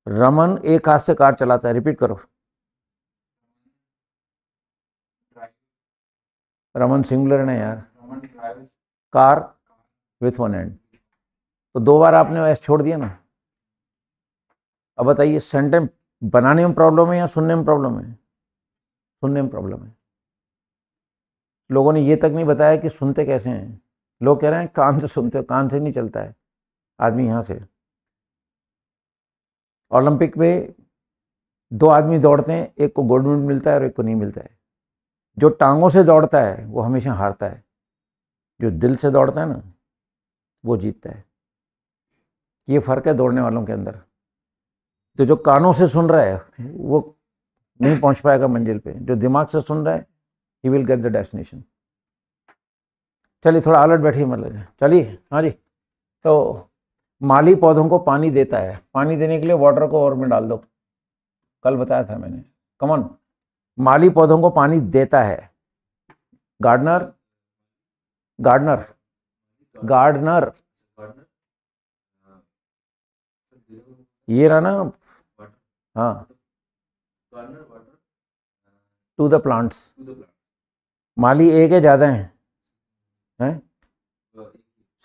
रमन एक हाथ से कार चलाता है, रिपीट करो। रमन सिंगुलर है ना यार, कार विथ वन हैंड, तो 2 बार आपने एस छोड़ दिया ना। अब बताइए सेंटेंस बनाने में प्रॉब्लम है या सुनने में प्रॉब्लम है? सुनने में प्रॉब्लम है। लोगों ने ये तक नहीं बताया कि सुनते कैसे हैं। लोग कह रहे हैं कान से सुनते हो, कान से नहीं चलता है आदमी। यहाँ से ओलंपिक में 2 आदमी दौड़ते हैं, एक को गोल्ड मेडल मिलता है और एक को नहीं मिलता है। जो टांगों से दौड़ता है वो हमेशा हारता है, जो दिल से दौड़ता है ना वो जीतता है। ये फर्क है दौड़ने वालों के अंदर। तो जो कानों से सुन रहा है वो नहीं पहुंच पाएगा मंजिल पे, जो दिमाग से सुन रहा है he will get the destination. चलिए थोड़ा अलर्ट बैठिए, मतलब चलिए। हाँ जी, तो माली पौधों को पानी देता है, पानी देने के लिए वाटर को और में डाल दो, कल बताया था मैंने। कमन, माली पौधों को पानी देता है। गार्डनर, गार्डनर, गार्डनर, ये रहा ना। हाँ, टू द प्लांट्स। माली एक है, ज्यादा है?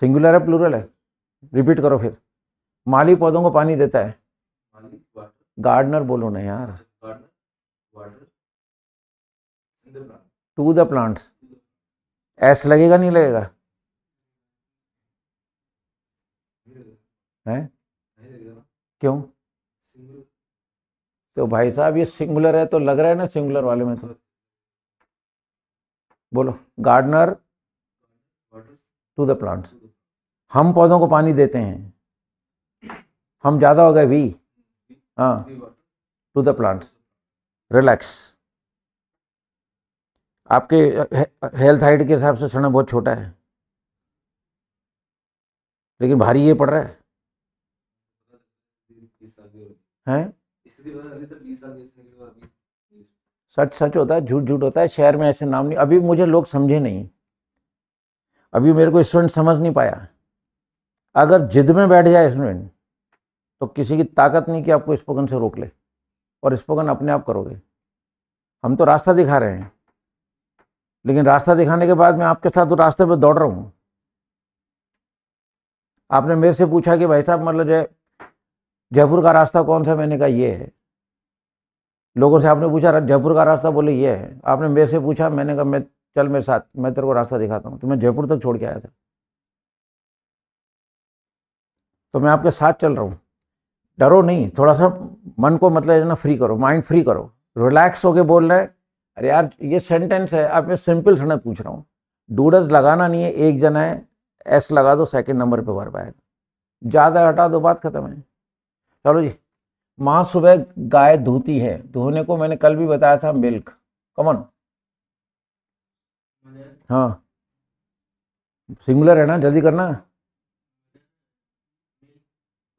सिंगुलर है प्लूरल है? रिपीट करो फिर। माली पौधों को पानी देता है, गार्डनर बोलो ना यार। टू द प्लांट्स, एस लगेगा नहीं लगेगा? है क्यों? तो भाई साहब ये सिंगुलर है तो लग रहा है ना सिंगुलर वाले में। तो बोलो गार्डनर टू द प्लांट्स। हम पौधों को पानी देते हैं, हम ज्यादा हो गए वी। हाँ, टू द प्लांट्स। रिलैक्स। आपके हेल्थ हाइट के हिसाब से सना बहुत छोटा है, लेकिन भारी ये पड़ रहा है। हैं? सच सच होता है, झूठ झूठ होता है। शहर में ऐसे नाम नहीं, अभी मुझे लोग समझे नहीं, अभी मेरे को स्टूडेंट समझ नहीं पाया। अगर जिद में बैठ जाए स्टूडेंट तो किसी की ताकत नहीं कि आपको स्पोकन से रोक ले, और स्पोकन अपने आप करोगे। हम तो रास्ता दिखा रहे हैं, लेकिन रास्ता दिखाने के बाद मैं आपके साथ तो रास्ते पे दौड़ रहा हूँ। आपने मेरे से पूछा कि भाई साहब मतलब जयपुर का रास्ता कौन सा? मैंने कहा ये है। लोगों से आपने पूछा जयपुर का रास्ता, बोले ये है। आपने मेरे से पूछा, मैंने कहा मैं चल मेरे साथ, मैं तेरे को रास्ता दिखाता हूँ। तो मैं जयपुर तक छोड़ के आया था, तो मैं आपके साथ चल रहा हूँ। डरो नहीं, थोड़ा सा मन को मतलब ना फ्री करो, माइंड फ्री करो, रिलैक्स होके बोल रहे हैं। अरे यार ये सेंटेंस है, आप मैं सिंपल सेंटेंस पूछ रहा हूँ, डूडस लगाना नहीं है। एक जना है, एस लगा दो, सेकंड नंबर पे वर्ब आएगा। ज़्यादा हटा दो, बात खत्म है। चलो जी। माँ सुबह गाय धोती है, धोने को मैंने कल भी बताया था मिल्क। कमन, हाँ सिंगुलर है ना, जल्दी करना।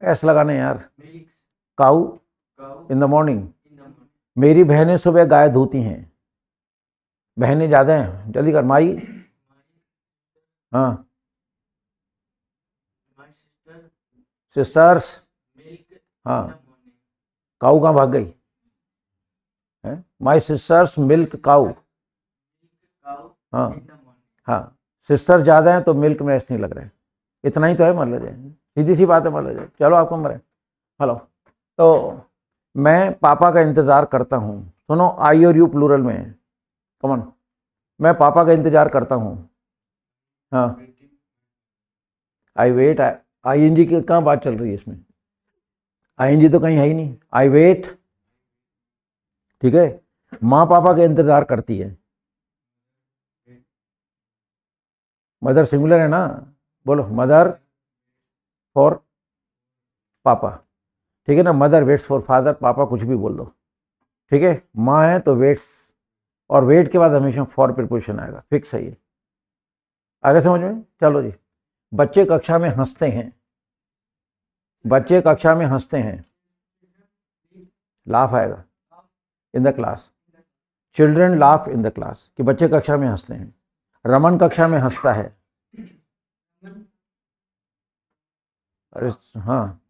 एस लगाने यार। काऊ इन द मॉर्निंग। मेरी बहनें सुबह गाय धोती हैं, बहनें ज्यादा हैं, जल्दी कर। माई, हाँ सिस्टर्स, हाँ काऊ कहाँ भाग गई है? माई सिस्टर्स मिल्क काऊ। हाँ हाँ, सिस्टर ज्यादा है तो मिल्क में ऐसे नहीं लग रहा है। इतना ही तो है, मान लो जाए, सीधी सी बात है, मान लो जाए। चलो आपको मरे। हेलो, तो मैं पापा का इंतजार करता हूँ। सुनो, आई और यू प्लूरल में है। कमन, मैं पापा का इंतजार करता हूँ। हाँ, I wait. I N G की कहाँ बात चल रही है इसमें? आई एन जी तो कहीं है ही नहीं। आई वेट, ठीक है। माँ पापा का इंतजार करती है। मदर सिंगुलर है ना, बोलो मदर फॉर पापा, ठीक है ना। मदर वेट्स फॉर फादर, पापा कुछ भी बोल दो, ठीक है। माँ है तो वेट्स, और वेट के बाद हमेशा फॉर प्रीपोजिशन आएगा, फिक्स है ये। आगे समझ में? चलो जी। बच्चे कक्षा में हंसते हैं, बच्चे कक्षा में हंसते हैं, लाफ आएगा इन the class. Children laugh in the class, कि बच्चे कक्षा में हंसते हैं। रमन कक्षा में हंसता है। अरे हाँ,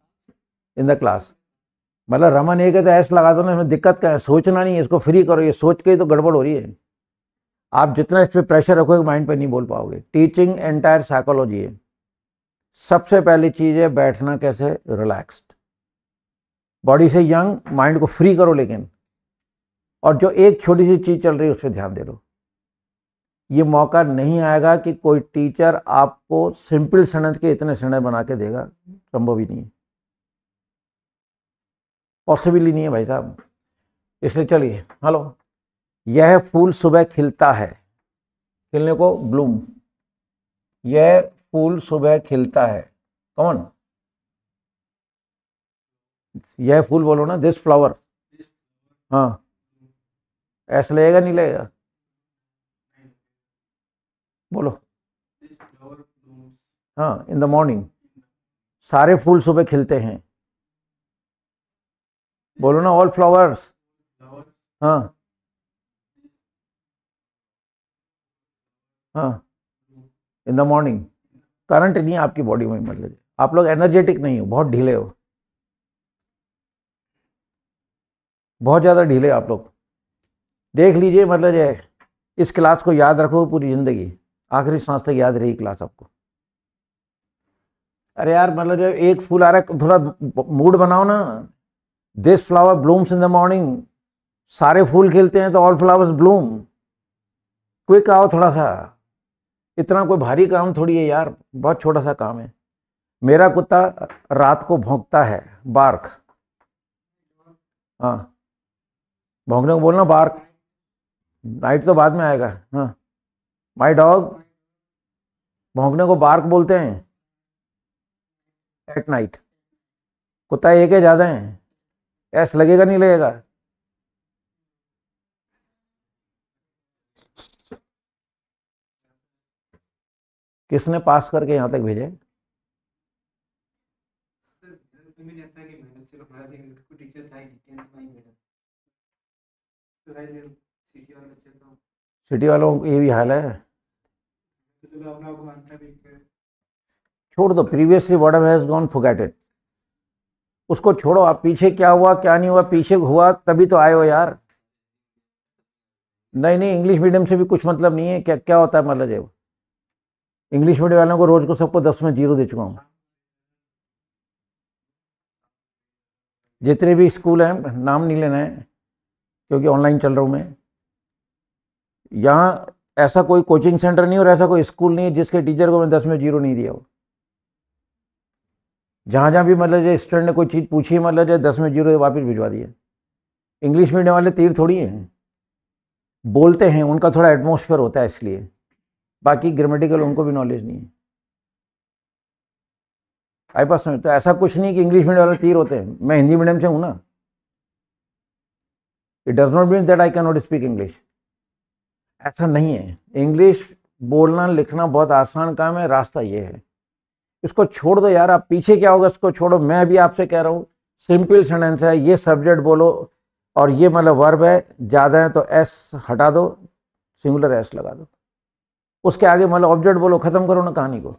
इन द क्लास। मतलब रमन एक है तो एस लगा दो ना, इसमें दिक्कत क्या है, सोचना नहीं है, इसको फ्री करो, ये सोच के ही तो गड़बड़ हो रही है। आप जितना इस पर प्रेशर रखोगे माइंड पे नहीं बोल पाओगे। टीचिंग एंटायर साइकोलॉजी है। सबसे पहली चीज है बैठना कैसे, रिलैक्स्ड, बॉडी से यंग, माइंड को फ्री करो लेकिन, और जो एक छोटी सी चीज चल रही है उस पर ध्यान दे दो। ये मौका नहीं आएगा कि कोई टीचर आपको सिंपल सेंटेंस के इतने सेंटेंस बना के देगा, संभव ही नहीं है, पॉसिबल ही नहीं है भाई साहब। इसलिए चलिए, हेलो, यह फूल सुबह खिलता है, खिलने को ब्लूम, यह फूल सुबह खिलता है, कौन, यह फूल बोलो ना, दिस फ्लावर, हाँ, ऐसा लगेगा नहीं लगेगा, बोलो, हाँ, इन द मॉर्निंग, सारे फूल सुबह खिलते हैं, बोलो ना, ऑल फ्लावर्स, हाँ हाँ, इन द मॉर्निंग। करंट नहीं है आपकी बॉडी में, मतलब आप लोग एनर्जेटिक नहीं हो, बहुत ढीले हो, बहुत ज़्यादा ढीले आप लोग। देख लीजिए, मतलब जो है इस क्लास को याद रखो पूरी ज़िंदगी, आखिरी सांस तक याद रही क्लास आपको। अरे यार, मतलब जो एक फूल आ रहा है, थोड़ा मूड बनाओ ना, this flower blooms in the morning, सारे फूल खिलते हैं तो ऑल फ्लावर्स ब्लूम, क्विक आओ थोड़ा सा, इतना कोई भारी काम थोड़ी है यार, बहुत छोटा सा काम है। मेरा कुत्ता रात को भौंकता है, बार्क, हाँ, भौंकने को बोलना बार्क, नाइट तो बाद में आएगा, हाँ, माई डॉग, भौंकने को बार्क बोलते हैं, एट नाइट। कुत्ता एक है, ज़्यादा है, ऐसा लगेगा नहीं लगेगा, किसने पास करके यहाँ तक भेजे, सिटी वालों को ये भी हाल है, छोड़ दो, previously whatever has gone forget it, उसको छोड़ो, आप पीछे क्या हुआ क्या नहीं हुआ, पीछे हुआ तभी तो आए हो यार। नहीं नहीं, इंग्लिश मीडियम से भी कुछ मतलब नहीं है, क्या क्या होता है, मतलब जो इंग्लिश मीडियम वालों को रोज को सबको 10 में 0 दे चुका हूँ। जितने भी स्कूल हैं, नाम नहीं लेना है क्योंकि ऑनलाइन चल रहा हूँ मैं, यहाँ ऐसा कोई कोचिंग सेंटर नहीं और ऐसा कोई स्कूल नहीं है जिसके टीचर को मैं 10 में 0 नहीं दिया हो। जहाँ जहाँ भी मतलब जो स्टूडेंट ने कोई चीज़ पूछी, मतलब जो 10 में 0 वापस भिजवा दिया। इंग्लिश मीडियम वाले तीर थोड़ी हैं, बोलते हैं, उनका थोड़ा एटमॉस्फेयर होता है इसलिए, बाकी ग्रामेटिकल उनको भी नॉलेज नहीं है। आई पास समझ, तो ऐसा कुछ नहीं कि इंग्लिश मीडियम वाले तीर होते हैं, मैं हिंदी मीडियम से हूँ ना, it does not mean that I can not speak English, ऐसा नहीं है। इंग्लिश बोलना लिखना बहुत आसान काम है, रास्ता ये है, इसको छोड़ दो यार, आप पीछे क्या होगा इसको छोड़ो। मैं अभी आपसे कह रहा हूँ, सिंपल सेंटेंस है, ये सब्जेक्ट बोलो और ये मतलब वर्ब है, ज़्यादा है तो एस हटा दो, सिंगुलर एस लगा दो, उसके आगे मतलब ऑब्जेक्ट बोलो, खत्म करो ना कहानी को,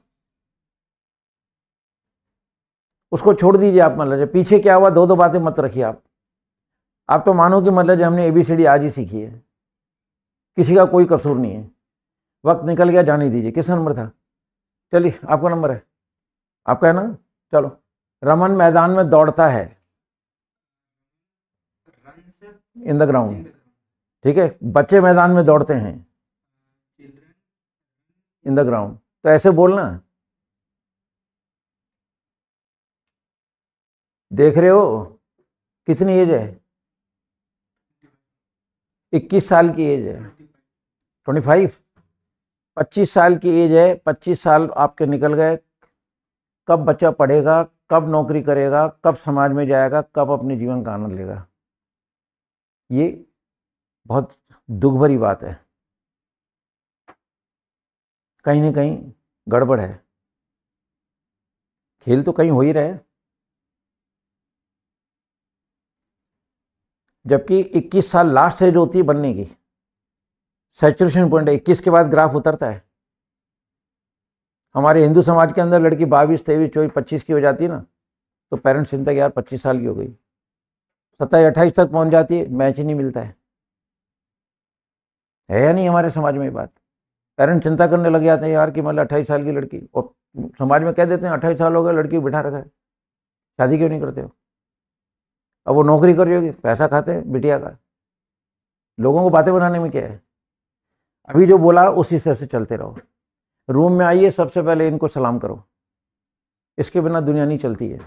उसको छोड़ दीजिए आप। मतलब पीछे क्या हुआ, दो बातें मत रखिए आप तो मानो कि मतलब हमने ABCD आज ही सीखी है, किसी का कोई कसूर नहीं है, वक्त निकल गया, जाने दीजिए। किसका नंबर था, चलिए आपका नंबर है, आपका है ना, चलो। रमन मैदान में दौड़ता है, इन द ग्राउंड, ठीक है, बच्चे मैदान में दौड़ते हैं, इन द ग्राउंड, तो ऐसे बोलना। देख रहे हो कितनी एज है, 21 साल की एज है, 25, 25 साल की एज है, 25 साल आपके निकल गए। कब बच्चा पढ़ेगा, कब नौकरी करेगा, कब समाज में जाएगा, कब अपने जीवन का आनंद लेगा, ये बहुत दुख भरी बात है। कहीं ना कहीं गड़बड़ है, खेल तो कहीं हो ही रहे, जबकि 21 साल लास्ट एज होती है बनने की, सैचुरेशन पॉइंट है, 21 के बाद ग्राफ उतरता है। हमारे हिंदू समाज के अंदर लड़की 22, 23, 24, 25 की हो जाती है ना, तो पेरेंट्स चिंता कि यार 25 साल की हो गई, 27-28 तक पहुंच जाती है, मैच ही नहीं मिलता है या नहीं हमारे समाज में ये बात? पेरेंट्स चिंता करने लग जाते हैं यार कि मतलब 28 साल की लड़की, और समाज में कह देते हैं 28 साल हो गए, लड़की बिठा रखा है, शादी क्यों नहीं करते हो? अब वो नौकरी कर रही होगी, पैसा खाते हैं बिटिया का, लोगों को बातें बनाने में क्या है? अभी जो बोला उसी हिसाब से चलते रहो। रूम में आइए, सबसे पहले इनको सलाम करो, इसके बिना दुनिया नहीं चलती है।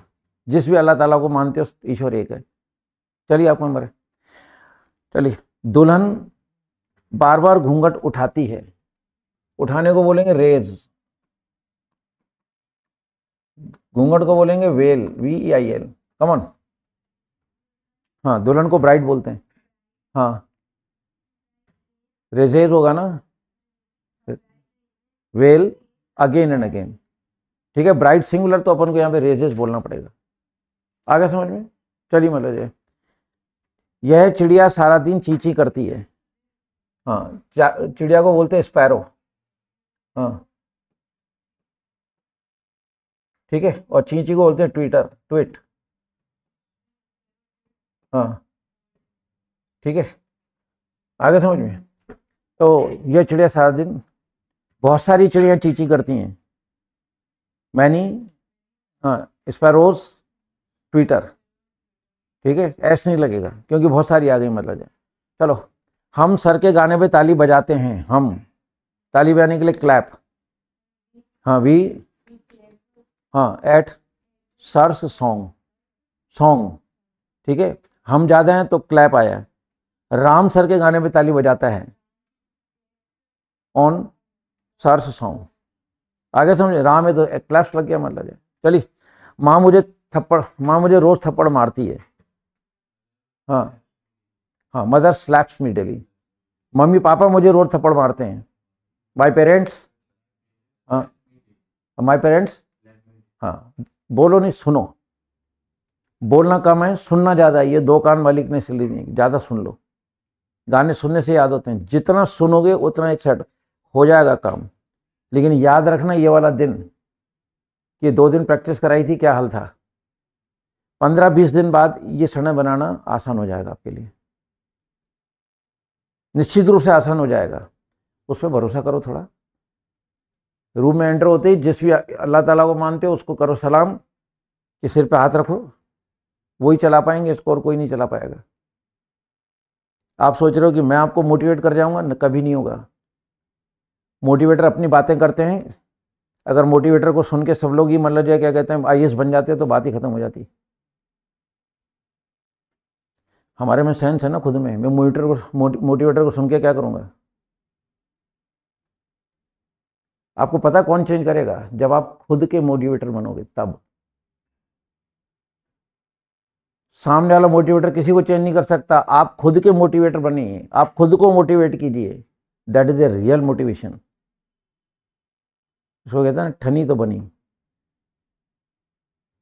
जिस भी अल्लाह ताला को मानते हो ईश्वर एक है। चलिए आपको नंबर है। चलिए, दुल्हन बार बार घूंघट उठाती है, उठाने को बोलेंगे रेज, घूंघट को बोलेंगे वेल, VEIL। कमन, हाँ दुल्हन को ब्राइड बोलते हैं। हाँ रेजेज होगा ना, वेल अगेन एंड अगेन, ठीक है। ब्राइड सिंगुलर तो अपन को यहाँ पे रेजेस बोलना पड़ेगा। आगे समझ में? चलिए मतलब यह चिड़िया सारा दिन चींची करती है। हाँ चिड़िया को बोलते हैं स्पैरो। हाँ ठीक है, और चींची को बोलते हैं ट्विट। हाँ ठीक है, आगे समझ में? तो यह चिड़िया सारा दिन, बहुत सारी चिड़िया चींची करती हैं, मैनी, हाँ स्पैरोज, ट्विटर, ठीक है। ऐसे नहीं लगेगा क्योंकि बहुत सारी आ गई मतलब। चलो, हम सर के गाने पे ताली बजाते हैं, हम ताली बजाने के लिए क्लैप। हाँ वी, हाँ एट सर्स सॉन्ग, ठीक है। हम ज़्यादा हैं तो क्लैप आया। राम सर के गाने पे ताली बजाता है, ऑन सर्स सॉन्ग। आगे समझे? राम है तो क्लैप्स लग गया मतलब। चलिए, माँ मुझे रोज थप्पड़ मारती है। हाँ हाँ, मदर स्लैप्स मी डेली, मम्मी पापा मुझे रोज थप्पड़ मारते हैं। माई पेरेंट्स, हाँ माई पेरेंट्स, हाँ बोलो नहीं सुनो, बोलना कम है सुनना ज़्यादा है, ये 2 कान मालिक ने इसलिए दिए, ज़्यादा सुन लो। गाने सुनने से याद होते हैं, जितना सुनोगे उतना एक सेट हो जाएगा काम। लेकिन याद रखना ये वाला दिन, कि 2 दिन प्रैक्टिस कराई थी, क्या हाल था। 15-20 दिन बाद ये समय बनाना आसान हो जाएगा आपके लिए, निश्चित रूप से आसान हो जाएगा। उस पर भरोसा करो थोड़ा। रूम में एंटर होते ही जिस भी अल्लाह ताला को मानते हो उसको करो सलाम, कि सिर पे हाथ रखो, वही चला पाएंगे इसको, और कोई नहीं चला पाएगा। आप सोच रहे हो कि मैं आपको मोटिवेट कर जाऊंगा, न, कभी नहीं होगा। मोटिवेटर अपनी बातें करते हैं, अगर मोटिवेटर को सुन के सब लोग ही मतलब जो क्या कहते हैं IAS बन जाते हैं तो बात ही खत्म हो जाती। हमारे में सेंस है ना खुद में, मैं मोटिवेटर को सुन के क्या करूंगा? आपको पता कौन चेंज करेगा? जब आप खुद के मोटिवेटर बनोगे तब। सामने वाला मोटिवेटर किसी को चेंज नहीं कर सकता, आप खुद के मोटिवेटर बनिए, आप खुद को मोटिवेट कीजिए, that is a real motivation. उसको कहते हैं ठनी तो बनी।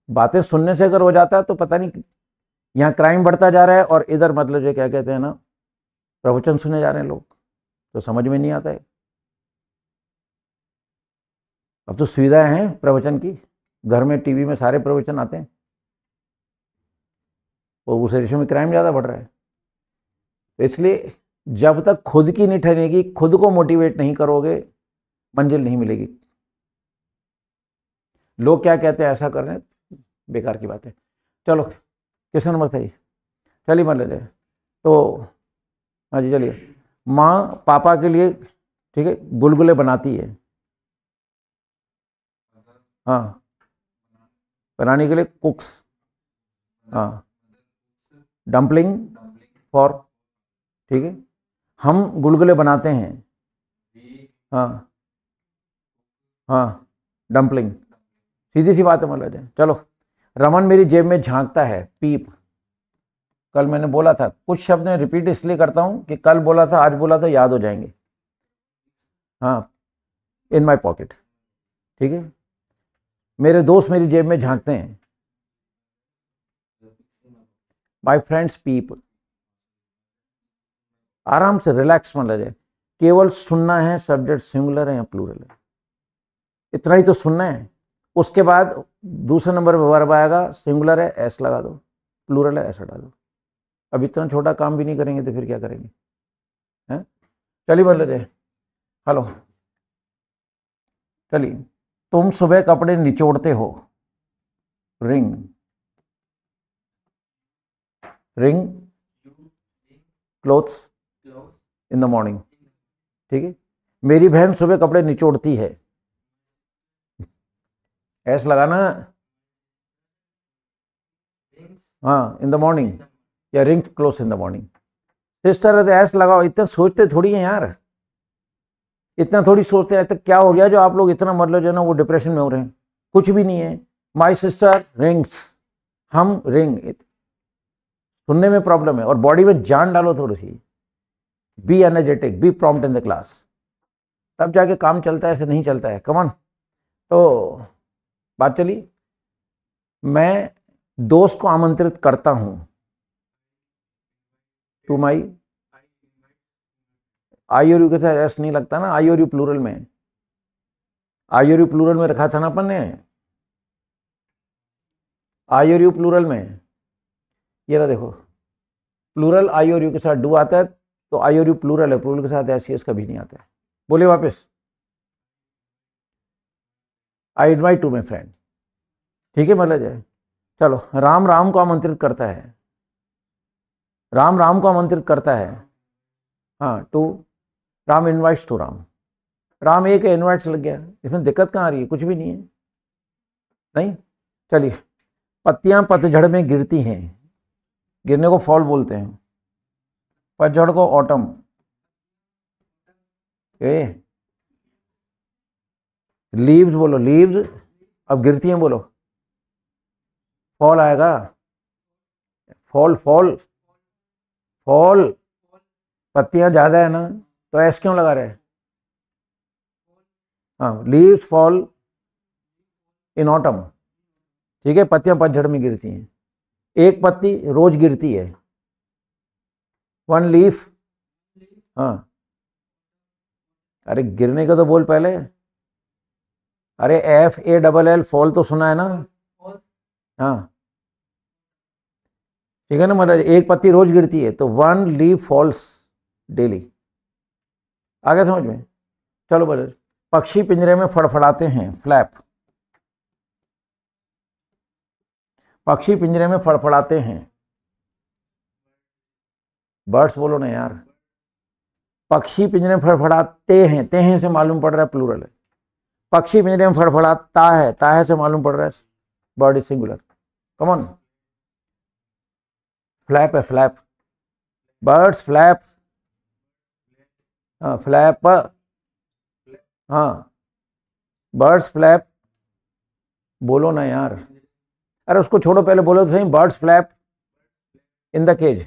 बातें सुनने से अगर हो जाता है तो पता नहीं, यहाँ क्राइम बढ़ता जा रहा है और इधर मतलब जो क्या कहते हैं ना, प्रवचन सुने जा रहे हैं लोग, तो समझ में नहीं आता है। अब तो सुविधाएं हैं प्रवचन की, घर में टीवी में सारे प्रवचन आते हैं, तो उस रेशो में क्राइम ज़्यादा बढ़ रहा है। तो इसलिए जब तक खुद की नहीं ठहरेगी, खुद को मोटिवेट नहीं करोगे, मंजिल नहीं मिलेगी। लोग क्या कहते हैं ऐसा कर रहे हैं, बेकार की बात है। चलो क्वेश्चन नंबर 3, चलिए मान लीजिए। तो हाँ जी चलिए, माँ पापा के लिए, ठीक है, गुलगुले बनाती है। हाँ बनाने के लिए कुक्स, हाँ डम्पलिंग फॉर, ठीक है। हम गुलगुले बनाते हैं, हाँ हाँ डम्पलिंग, सीधी सी बात है मतलब। चलो, रमन मेरी जेब में झांकता है, पीप। कल मैंने बोला था, कुछ शब्द मैं रिपीट इसलिए करता हूं कि कल बोला था आज बोला था, याद हो जाएंगे। हाँ इन माई पॉकेट, ठीक है। मेरे दोस्त मेरी जेब में झांकते हैं, माई फ्रेंड्स पीप। आराम से रिलैक्स मान लीजिए, केवल सुनना है, सब्जेक्ट सिंगुलर है या प्लूरल है, इतना ही तो सुनना है, उसके बाद दूसरे नंबर पे वर्ब आएगा, सिंगुलर है एस लगा दो, प्लूरल है एस हटा दो। अब इतना छोटा काम भी नहीं करेंगे तो फिर क्या करेंगे, हैं? चलिए बोल रहे, हेलो, चलिए, तुम सुबह कपड़े निचोड़ते हो, ring, ring clothes in the morning, ठीक है। मेरी बहन सुबह कपड़े निचोड़ती है, एस लगाना, हाँ, इन द मॉर्निंग, या ring clothes in the morning. Sister है तो एस लगाओ। इतना सोचते थोड़ी हैं यार, इतना थोड़ी सोचते हैं। तो क्या हो गया जो आप लोग इतना मतलब जो है ना वो डिप्रेशन में हो रहे हैं, कुछ भी नहीं है। माई सिस्टर रिंग्स, हम रिंग, सुनने में प्रॉब्लम है और बॉडी में जान डालो थोड़ी सी। Be energetic, be prompt in the class, तब जाके काम चलता है, ऐसे नहीं चलता है। कमॉन, तो बात चली। मैं दोस्त को आमंत्रित करता हूं, टू माई, आई और यू के साथ एस नहीं लगता ना, आई और यू प्लूरल में, आई और यू प्लूरल में रखा था ना अपन ने, आई और यू प्लूरल में, ये रहा देखो, प्लूरल आई और यू के साथ डू आता है तो आई और यू प्लूरल है, प्लूरल के साथ एस एस कभी नहीं आता है। बोलिए वापस, I invite to my friend, ठीक है, मतलब जाए। चलो, राम राम को आमंत्रित करता है, राम राम को आमंत्रित करता है, हाँ, to, Ram invites to Ram, Ram एक है, इनवाइट्स लग गया, इसमें दिक्कत कहाँ आ रही है, कुछ भी नहीं है, नहीं। चलिए, पत्तियां पतझड़ में गिरती हैं, गिरने को फॉल बोलते हैं, पतझड़ को ऑटम, लीव्स बोलो, लीव्स, अब गिरती हैं बोलो, फॉल आएगा, फॉल, फॉल, फॉल, पत्तियां ज्यादा है ना तो एस क्यों लगा रहे हैं, हाँ, लीव्स फॉल इन ऑटम, ठीक है, पत्तियां पतझड़ में गिरती हैं, एक पत्ती रोज गिरती है, वन लीफ, हाँ, अरे गिरने का तो बोल पहले, अरे F A double L, fall तो सुना है ना, हाँ, ठीक है ना, मतलब एक पत्ती रोज गिरती है तो वन लीफ फॉल्स डेली, आ गया समझ में। चलो बोले, पक्षी पिंजरे में फड़फड़ाते हैं, फ्लैप, पक्षी पिंजरे में फड़फड़ाते हैं, बर्ड्स बोलो ना यार, पक्षी पिंजरे में फड़फड़ाते हैं, ते हैं से मालूम पड़ रहा है प्लूरल है, पक्षी पिंजरे में फड़फड़ाता है, ता है से मालूम पड़ रहा है bird is singular, come on, flap है, फ्लैप, बर्ड्स फ्लैप, हाँ, फ्लैप, हाँ, बर्ड्स फ्लैप, बोलो ना यार, अरे उसको छोड़ो, पहले बोलो तो सही, birds flap in the cage,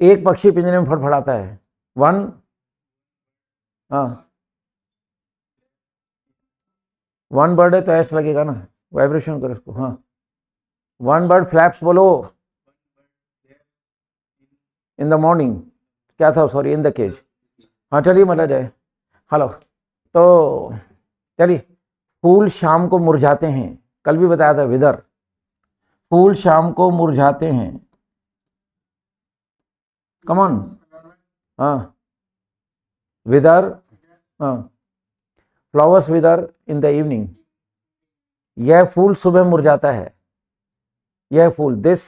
एक पक्षी पिंजरे में फड़फड़ाता है, वन, हाँ, वन बर्ड है तो ऐसा लगेगा ना, वाइब्रेशन करो इसको, हाँ, वन बर्ड फ्लैप्स बोलो इन द मॉर्निंग, क्या था, सॉरी, इन द केज, हाँ, चलिए मतलब जाए, हेलो, तो चलिए, फूल शाम को मुरझाते हैं, कल भी बताया था, विदर, फूल शाम को मुरझाते हैं, कम ऑन, हाँ, विदर, हाँ, फ्लावर्स विदर इन द इवनिंग, यह फूल सुबह मुरझाता है, यह फूल, दिस,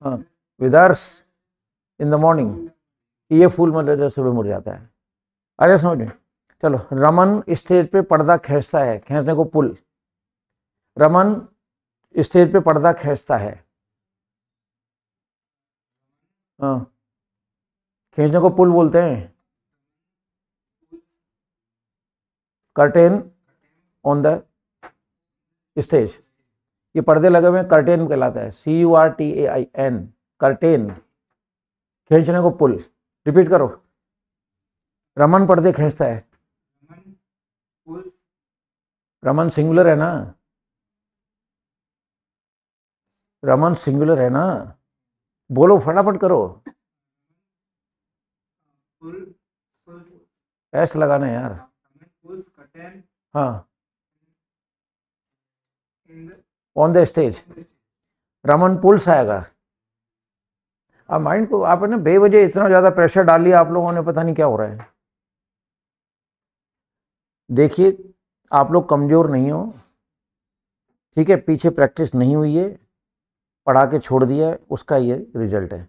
हाँ, विदर्स इन द मॉर्निंग, ये फूल मतलब सुबह मुरझाता है, अरे समझ में। चलो, रमन स्टेज पे पर्दा खींचता है, खींचने को पुल, रमन स्टेज पे पर्दा खींचता है, हाँ, खींचने को पुल बोलते हैं, कर्टेन ऑन द स्टेज, ये पर्दे लगे हुए कर्टेन कहलाता है, CURTAIN, कर्टेन, खींचने को पुल, रिपीट करो, रमन पर्दे खींचता है, रमन सिंगुलर है ना, रमन सिंगुलर है ना, बोलो फटाफट करो, ऐस लगाना है यार, हाँ, on the stage Raman pulls आएगा। अब माइंड को आपने बेवजह इतना ज़्यादा प्रेशर डाल लिया आप लोगों ने, पता नहीं क्या हो रहा है। देखिए आप लोग कमज़ोर नहीं हो, ठीक है, पीछे प्रैक्टिस नहीं हुई है, पढ़ा के छोड़ दिया है, उसका ये रिजल्ट है।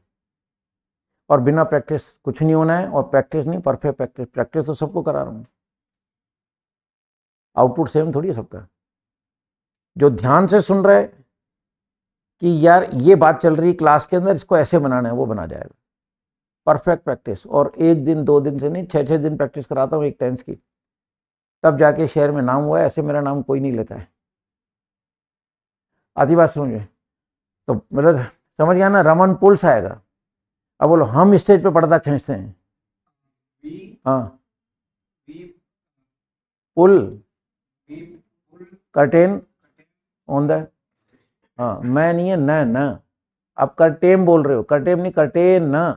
और बिना प्रैक्टिस कुछ नहीं होना है, और प्रैक्टिस नहीं, परफेक्ट प्रैक्टिस। प्रैक्टिस तो सबको करा रहा हूँ, आउटपुट सेम थोड़ी है सबका। जो ध्यान से सुन रहा है कि यार ये बात चल रही है क्लास के अंदर, इसको ऐसे बनाना है, वो बना जाएगा। परफेक्ट प्रैक्टिस, और 1 दिन 2 दिन से नहीं, 6-6 दिन प्रैक्टिस कराता हूँ एक टेंस की, तब जाके शहर में नाम हुआ है। ऐसे मेरा नाम कोई नहीं लेता है। आधी बात समझ में? तो मतलब समझ गया ना, रमन पुल्स आएगा। अब बोलो हम स्टेज पे पर्दा खींचते हैं, हाँ, पुल कर्टेन ऑन द, हाँ, मैं नहीं है, न न, आप कर्टेन बोल रहे हो, कर्टेन नहीं, कर्टेन न।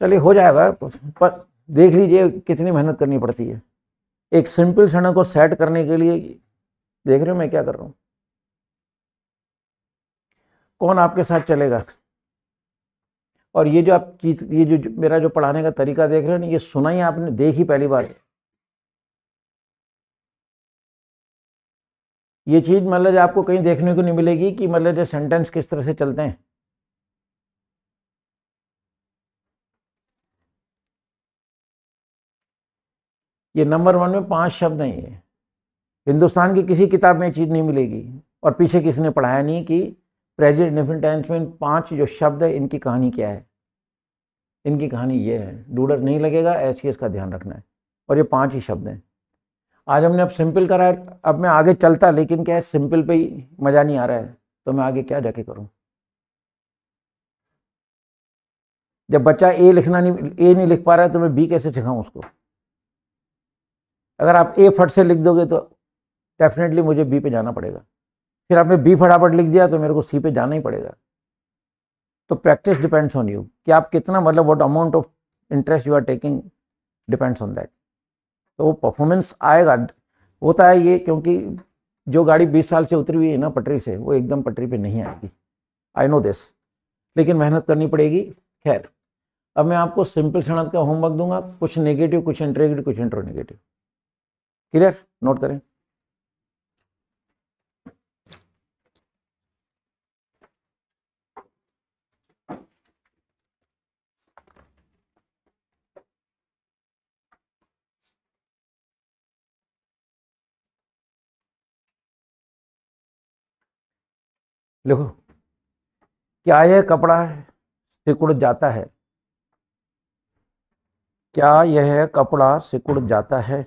चलिए हो जाएगा, पर देख लीजिए कितनी मेहनत करनी पड़ती है एक सिंपल सड़क को सेट करने के लिए। देख रहे हो मैं क्या कर रहा हूँ? कौन आपके साथ चलेगा? और ये जो आप चीज, ये जो मेरा जो पढ़ाने का तरीका देख रहे हो ना, ये सुना ही आपने, देख ही पहली बार। ये चीज मतलब आपको कहीं देखने को नहीं मिलेगी कि मतलब जो सेंटेंस किस तरह से चलते हैं। ये नंबर 1 में 5 शब्द हैं, ये हिंदुस्तान की किसी किताब में ये चीज नहीं मिलेगी, और पीछे किसी ने पढ़ाया नहीं कि प्रेजेंट इंडेफिनिट टेंस में 5 जो शब्द है इनकी कहानी क्या है। इनकी कहानी ये है, डूडर नहीं लगेगा, ऐसी इसका ध्यान रखना है। और ये 5 ही शब्द हैं। आज हमने अब सिंपल करा है, अब मैं आगे चलता, लेकिन क्या है, सिंपल पे ही मज़ा नहीं आ रहा है, तो मैं आगे क्या जाके करूं? जब बच्चा ए लिखना नहीं, ए नहीं लिख पा रहा है, तो मैं बी कैसे सिखाऊं उसको? अगर आप ए फट से लिख दोगे तो डेफिनेटली मुझे बी पे जाना पड़ेगा। फिर आपने बी फटाफट लिख दिया तो मेरे को सी पे जाना ही पड़ेगा। तो प्रैक्टिस डिपेंड्स ऑन यू, कि आप कितना, मतलब what amount of interest you are taking depends on that. तो वो परफॉर्मेंस आएगा। होता है ये, क्योंकि जो गाड़ी 20 साल से उतरी हुई है ना पटरी से, वो एकदम पटरी पे नहीं आएगी, आई नो दिस, लेकिन मेहनत करनी पड़ेगी। खैर, अब मैं आपको सिंपल सड़क का होमवर्क दूंगा, कुछ नेगेटिव, कुछ इंट्रोगेटिव, कुछ इंट्रोनेगेटिव। क्लियर? नोट करें। लिखो, क्या यह कपड़ा सिकुड़ जाता है? क्या यह कपड़ा सिकुड़ जाता है?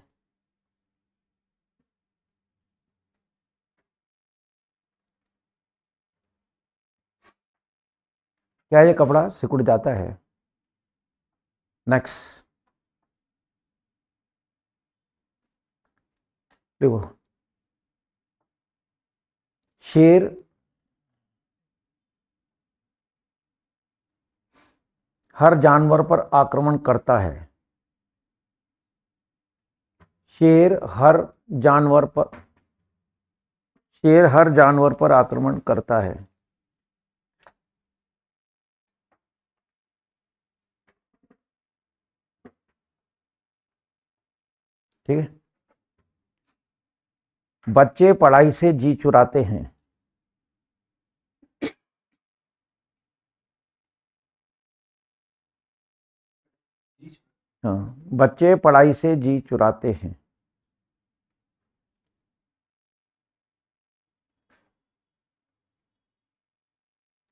क्या यह कपड़ा सिकुड़ जाता है? नेक्स्ट देखो, शेर हर जानवर पर आक्रमण करता है। शेर हर जानवर पर, शेर हर जानवर पर आक्रमण करता है। ठीक है। बच्चे पढ़ाई से जी चुराते हैं। हाँ, बच्चे पढ़ाई से जी चुराते हैं।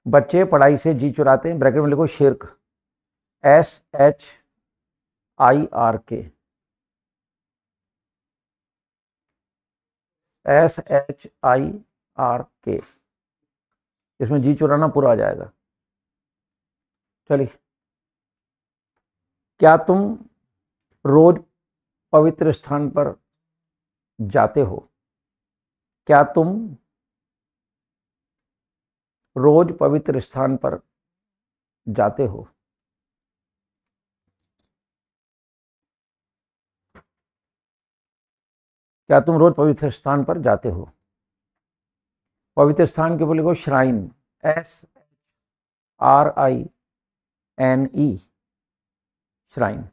बच्चे पढ़ाई से जी चुराते हैं, ब्रैकेट में लिखो शिर्क, SHIRK, SHIRK, इसमें जी चुराना पूरा आ जाएगा। चलिए, क्या तुम रोज पवित्र स्थान पर जाते हो? क्या तुम रोज पवित्र स्थान पर जाते हो? क्या तुम रोज पवित्र स्थान पर जाते हो? पवित्र स्थान के बोले को shrine, SHRINE, shrine,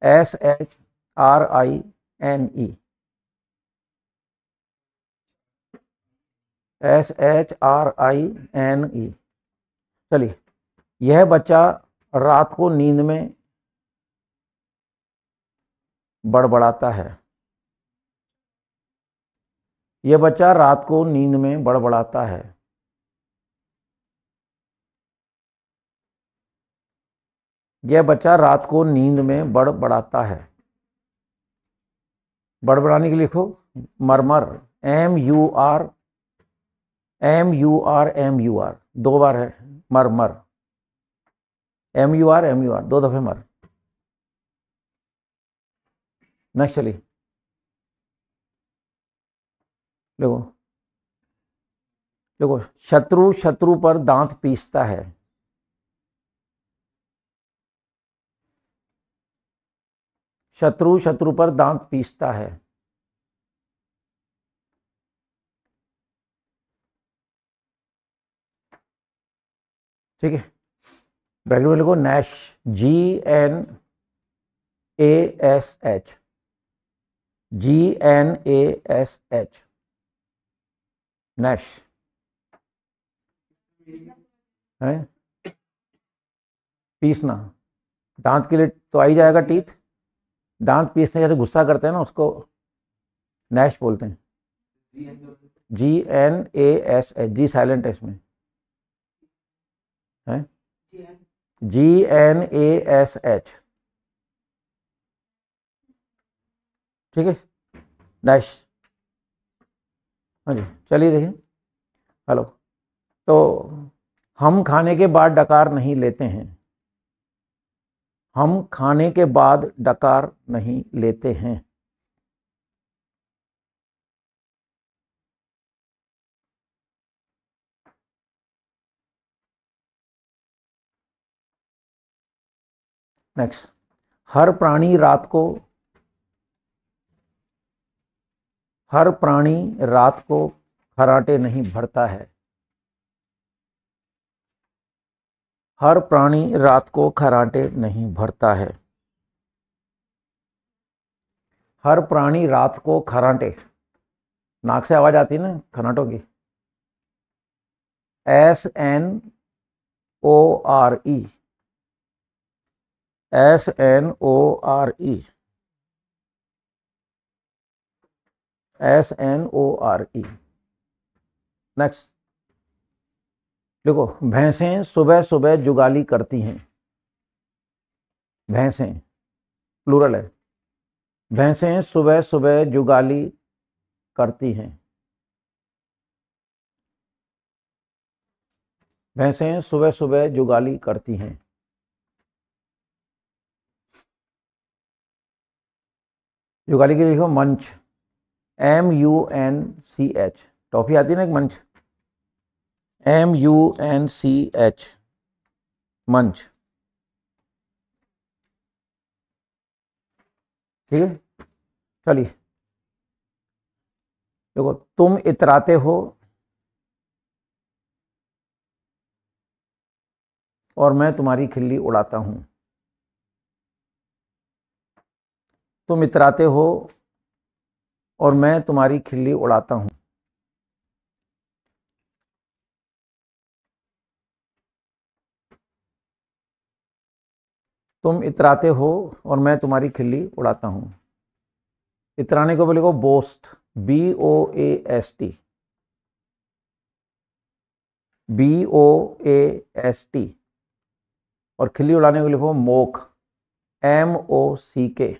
SHRINE, SHRINE। चलिए, यह बच्चा रात को नींद में बड़बड़ाता है। यह बच्चा रात को नींद में बड़बड़ाता है। यह बच्चा रात को नींद में बड़बड़ाता है। बड़बड़ाने के लिए लिखो मरमर, MUR, दो बार है मरमर, MUR, दो दफे मर। नेक्स्ट चलिए, देखो देखो, शत्रु शत्रु पर दांत पीसता है। शत्रु शत्रु पर दांत पीसता है। ठीक है, ब्रैकेट में लिखो नैश, GNASH, नैश है। पीसना, दांत के लिए तो आ ही जाएगा टीथ। दांत पीसने जैसे गुस्सा करते हैं ना, उसको नैश बोलते हैं। GNASH, जी साइलेंट है इसमें, है GNASH। ठीक है, नैश। हाँ जी, चलिए देखिए। हेलो, तो हम खाने के बाद डकार नहीं लेते हैं। हम खाने के बाद डकार नहीं लेते हैं। नेक्स्ट, हर प्राणी रात को खर्राटे नहीं भरता है। हर प्राणी रात को खर्राटे नहीं भरता है। हर प्राणी रात को खर्राटे, नाक से आवाज आती है ना खर्राटों की, SNORE, SNORE। नेक्स्ट देखो, भैंसें सुबह सुबह जुगाली करती हैं। भैंसें प्लूरल है, भैंसें सुबह सुबह जुगाली करती हैं। भैंसें सुबह सुबह जुगाली करती हैं। जुगाली के लिए लिखो मंच, MUNCH। टॉफी आती है ना एक मंच, MUNCH, मंच। ठीक है, चलिए देखो, तुम इतराते हो और मैं तुम्हारी खिल्ली उड़ाता हूं। तुम इतराते हो और मैं तुम्हारी खिल्ली उड़ाता हूं। तुम इतराते हो और मैं तुम्हारी खिल्ली उड़ाता हूं। इतराने को बोलेगा बोस्ट, BOAST, BOAST। और खिल्ली उड़ाने को लिखो मोक, MOCK,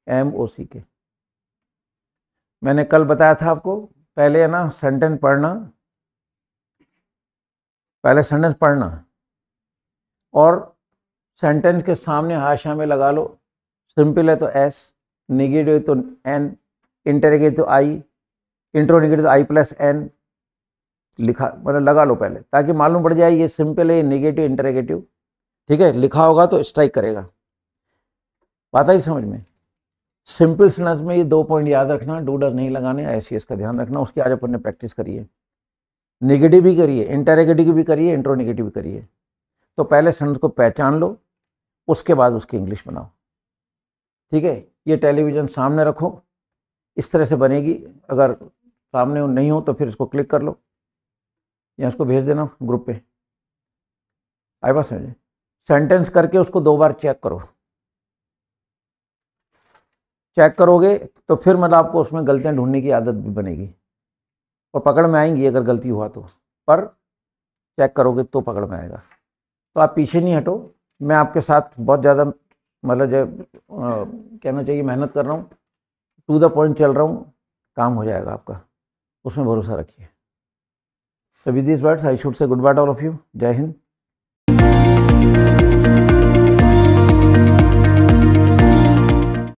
MOCK। मैंने कल बताया था आपको, पहले है ना सेंटेंस पढ़ना, पहले सेंटेंस पढ़ना और सेंटेंस के सामने हाशिया में लगा लो। सिंपल है तो S, नेगेटिव तो N, इंटरोगेटिव तो I, इंट्रोनेगेटिव तो I+N लिखा, मतलब लगा लो पहले, ताकि मालूम पड़ जाए ये सिंपल है, ये नेगेटिव इंटरोगेटिव। ठीक है, लिखा होगा तो स्ट्राइक करेगा। बात आई समझ में? सिंपल सेंटेंस में ये 2 पॉइंट याद रखना, डू डज नहीं लगाने, ऐसी इसका ध्यान रखना। उसकी आज अपन ने प्रैक्टिस करी है। नेगेटिव भी करिए, इंटरोगेटिव भी करिए, इंट्रोनेगेटिव भी करिए। तो पहले सेंटेंस को पहचान लो, उसके बाद उसकी इंग्लिश बनाओ। ठीक है, ये टेलीविज़न सामने रखो, इस तरह से बनेगी। अगर सामने नहीं हो तो फिर इसको क्लिक कर लो या इसको भेज देना ग्रुप पे। आए बात समझे? सेंटेंस करके उसको 2 बार चेक करो। चेक करोगे तो फिर मतलब आपको उसमें गलतियां ढूंढने की आदत भी बनेगी और पकड़ में आएंगी अगर गलती हुआ तो। पर चेक करोगे तो पकड़ में आएगा। तो आप पीछे नहीं हटो, मैं आपके साथ बहुत ज़्यादा मतलब जो कहना चाहिए मेहनत कर रहा हूँ, टू द पॉइंट चल रहा हूँ, काम हो जाएगा आपका, उसमें भरोसा रखिए। So with these words, I should say goodbye to all of you. Jai Hind.